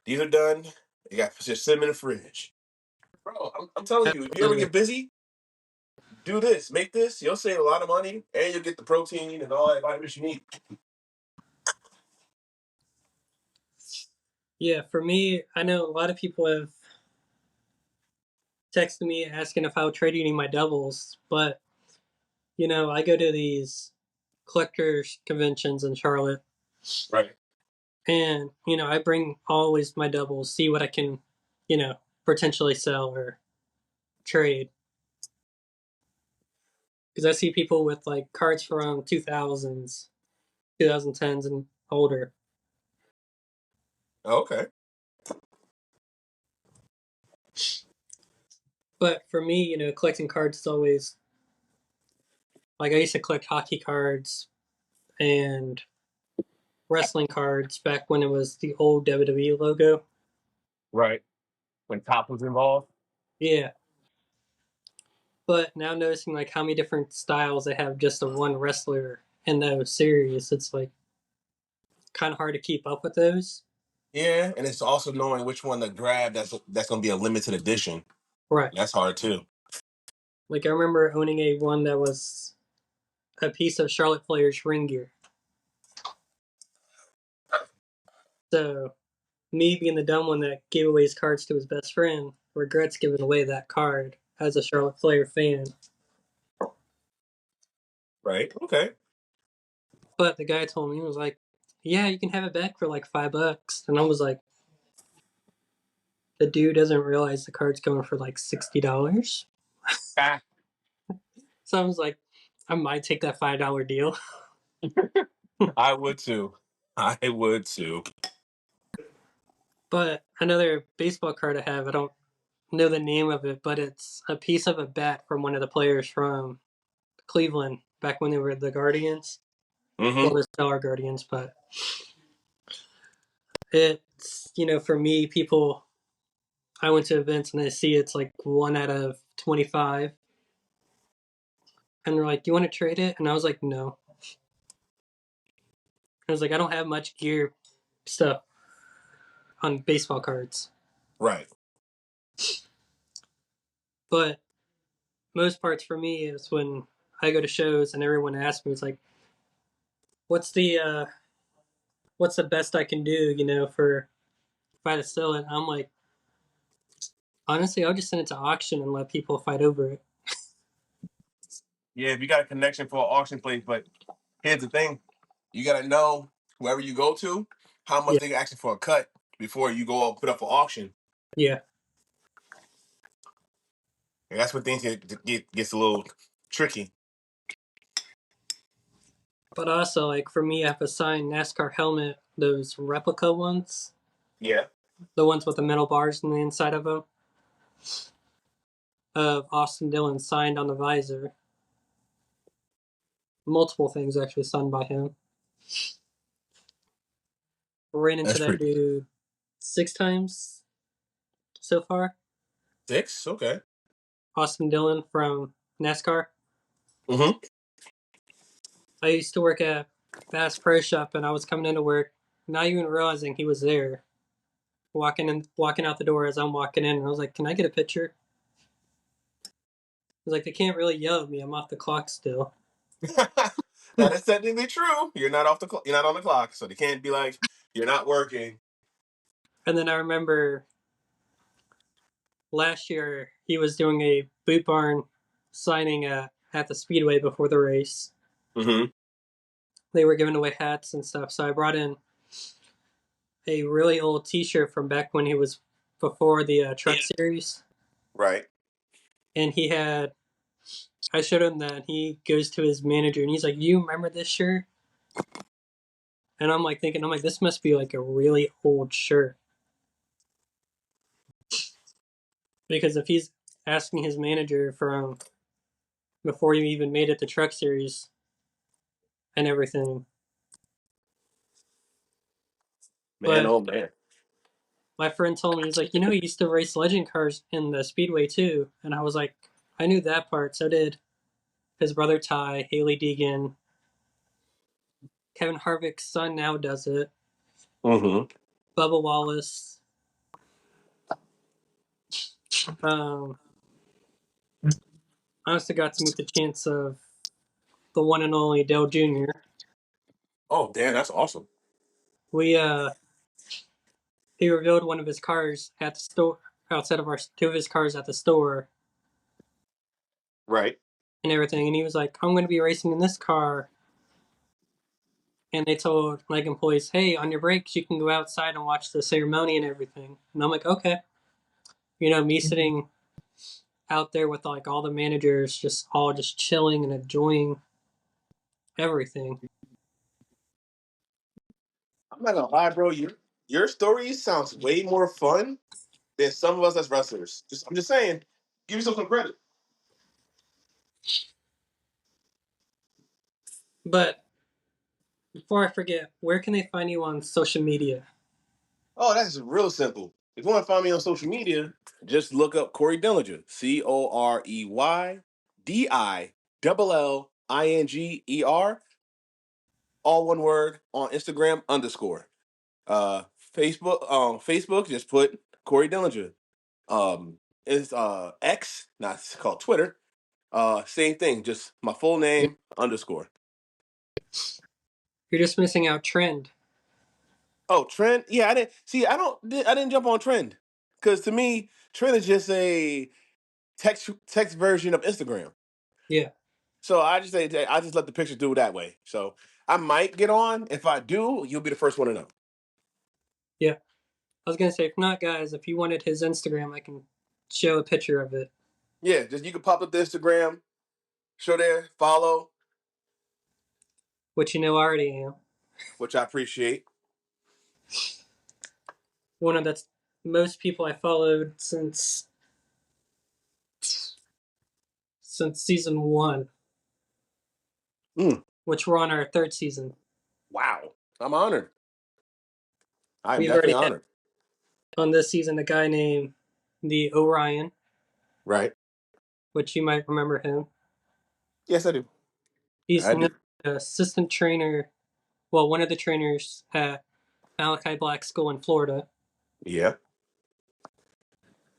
These are done. You got to just sit them in the fridge. Bro, I'm telling you, if you ever Absolutely. get busy, do this. Make this. You'll save a lot of money and you'll get the protein and all that vitamins you need. Yeah, for me, I know a lot of people have texted me asking if I'll trade any of my doubles, but I go to these collectors conventions in Charlotte, Right. and I bring always my doubles, see what I can, potentially sell or trade. Because I see people with like cards from 2000s, 2010s, and older. Okay. But for me, collecting cards is always like I used to collect hockey cards and wrestling cards back when it was the old WWE logo. Right. When Top was involved. Yeah. But now noticing like how many different styles they have just of one wrestler in those series, it's like kind of hard to keep up with those. Yeah, and it's also knowing which one to grab that's gonna be a limited edition. Right. That's hard too. Like I remember owning a one that was a piece of Charlotte Flair's ring gear. So me being the dumb one that gave away his cards to his best friend regrets giving away that card as a Charlotte Flair fan. Right. Okay. But the guy told me, he was like, yeah, you can have it back for like $5. And I was like, the dude doesn't realize the card's going for like $60. Ah, So I was like, I might take that $5 deal. I would too. I would too. But another baseball card I have, I don't know the name of it, but it's a piece of a bat from one of the players from Cleveland back when they were the Guardians. Well, Mm-hmm. they're still our Guardians, but it's, for me, people, I went to events and I see it's like 1 out of 25. And they're like, "Do you want to trade it?" And I was like, "No." I was like, "I don't have much gear stuff on baseball cards." Right. But most parts for me is when I go to shows and everyone asks me, it's like, "What's the best I can do?" For if I to sell it. I'm like, honestly, I'll just send it to auction and let people fight over it. Yeah, if you got a connection for an auction place, but here's the thing: you gotta know whoever you go to, how much Yeah, they asking for a cut before you go put up for auction. yeah. And that's when things gets a little tricky. But also, like for me, I have a signed NASCAR helmet, those replica ones, Yeah. the ones with the metal bars on the inside of them, of Austin Dillon signed on the visor. Multiple things actually signed by him. Ran into That's that pretty. dude 6 times so far. 6? Okay. Austin Dillon from NASCAR. Mm-hmm. I used to work at Bass Pro Shop, and I was coming into work, not even realizing he was there. Walking out the door as I'm walking in, and I was like, "Can I get a picture?" He was like, "They can't really yell at me. I'm off the clock still." That is technically true. You're not off the you're not on the clock, so they can't be like you're not working. And then I remember last year he was doing a boot barn signing at the speedway before the race. Mm-hmm. They were giving away hats and stuff, so I brought in a really old T-shirt from back when he was before the truck series, Right. and I showed him that. And he goes to his manager and he's like, "You remember this shirt?" And I'm like thinking, this must be like a really old shirt because if he's asking his manager from before you even made it to truck series and everything. Man, But oh man. my friend told me, he's like, he used to race legend cars in the speedway too. And I was like, I knew that part. So did his brother Ty, Haley Deegan. Kevin Harvick's son now does it. Mm-hmm. Bubba Wallace. Um, I also got to meet the chance of the one and only Dale Jr. Oh, damn, that's awesome. We he revealed one of his cars at the store outside of our two of his cars at the store Right. and everything, and he was like, "I'm going to be racing in this car." And they told like employees, "Hey, on your breaks, you can go outside and watch the ceremony and everything." And I'm like, "Okay." Me sitting out there with like all the managers, just all just chilling and enjoying everything. I'm not gonna lie, bro. Your story sounds way more fun than some of us as wrestlers. I'm just saying, give yourself some credit. But before I forget, where can they find you on social media? Oh, that's real simple. If you want to find me on social media, just look up Corey Dillinger. COREYDILLINGER. All one word on Instagram _ uh Facebook, just put Corey Dillinger. Is X, not it's called Twitter. Same thing, just my full name _ You're just missing out trend. Oh, Trend. Yeah, I didn't see. I didn't jump on Trend because to me, Trend is just a text version of Instagram. Yeah, So I just let the picture do it that way. So I might get on. If I do, you'll be the first one to know. yeah. I was gonna say, if not, guys, if you wanted his Instagram, I can show a picture of it, Yeah, just you can pop up the Instagram, show there, follow, which I already am. which I appreciate. One of that's most people I followed since season one, Mm, which we're on our third season. wow, I'm honored. I am We've definitely already had honored. on this season a guy named the Orion, Right? which you might remember him. Yes, I do. He's I an do. assistant trainer, well, one of the trainers at Malachi Black School in Florida. Yeah.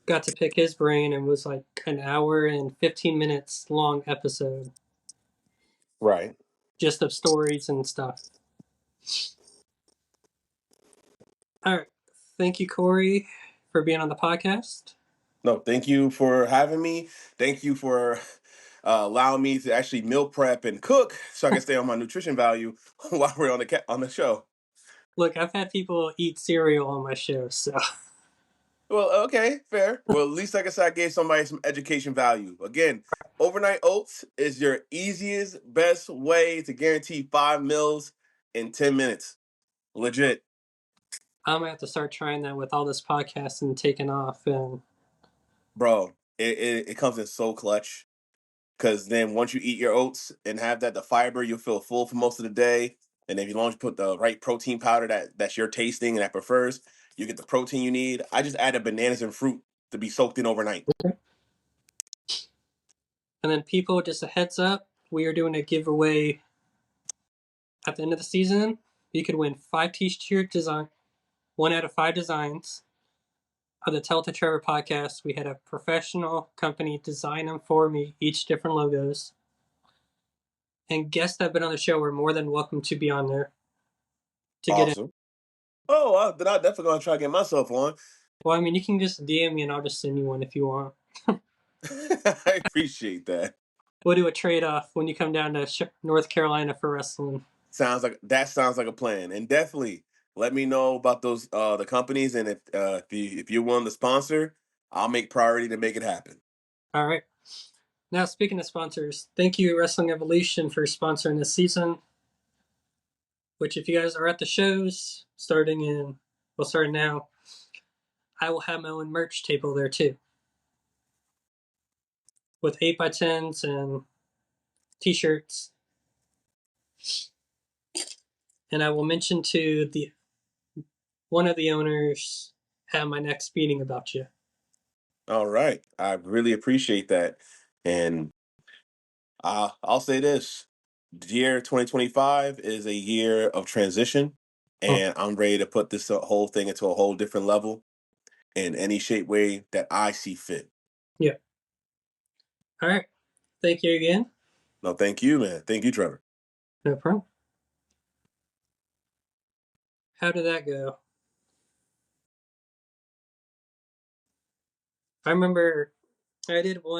Got to pick his brain and was like an hour and 15 minutes long episode Right. just of stories and stuff. All right. Thank you, Corey, for being on the podcast. No, thank you for having me. Thank you for allowing me to actually meal prep and cook so I can stay on my nutrition value while we're on on the show. Look, I've had people eat cereal on my show, so Well, okay, fair. Well, at least like I said, I gave somebody some education value. Again, overnight oats is your easiest, best way to guarantee 5 meals in 10 minutes. Legit. I'm gonna have to start trying that with all this podcasting taking off. And Bro, it comes in so clutch. Because then once you eat your oats and have the fiber, you'll feel full for most of the day. And if you long as you put the right protein powder that's your tasting and that prefers, you get the protein you need. I just added bananas and fruit to be soaked in overnight. then people, just a heads up, we are doing a giveaway at the end of the season. You could win 5 t-shirt design, 1 out of 5 designs of the Tell to Trevor podcast. We had a professional company design them for me, each different logos. And guests that have been on the show are more than welcome to be on there to get in. Awesome. Oh, then I'm definitely going to try to get myself on. Well, I mean, you can just DM me and I'll just send you one if you want. I appreciate that. We'll do a trade off when you come down to North Carolina for wrestling. Sounds like a plan. And definitely let me know about those the companies, and if you're willing to sponsor, I'll make priority to make it happen. All right. Now, speaking of sponsors, thank you, Wrestling Evolution, for sponsoring this season. Which, if you guys are at the shows, starting now, I will have my own merch table there too, with 8x10s and t-shirts. And I will mention to the one of the owners at my next meeting about you. All right, I really appreciate that, and I'll say this: the year 2025 is a year of transition, Hmm. and I'm ready to put this whole thing into a whole different level in any shape way that I see fit. Yeah. All right. Thank you again. No, thank you, man. Thank you, Trevor. No problem. How did that go? I remember I did one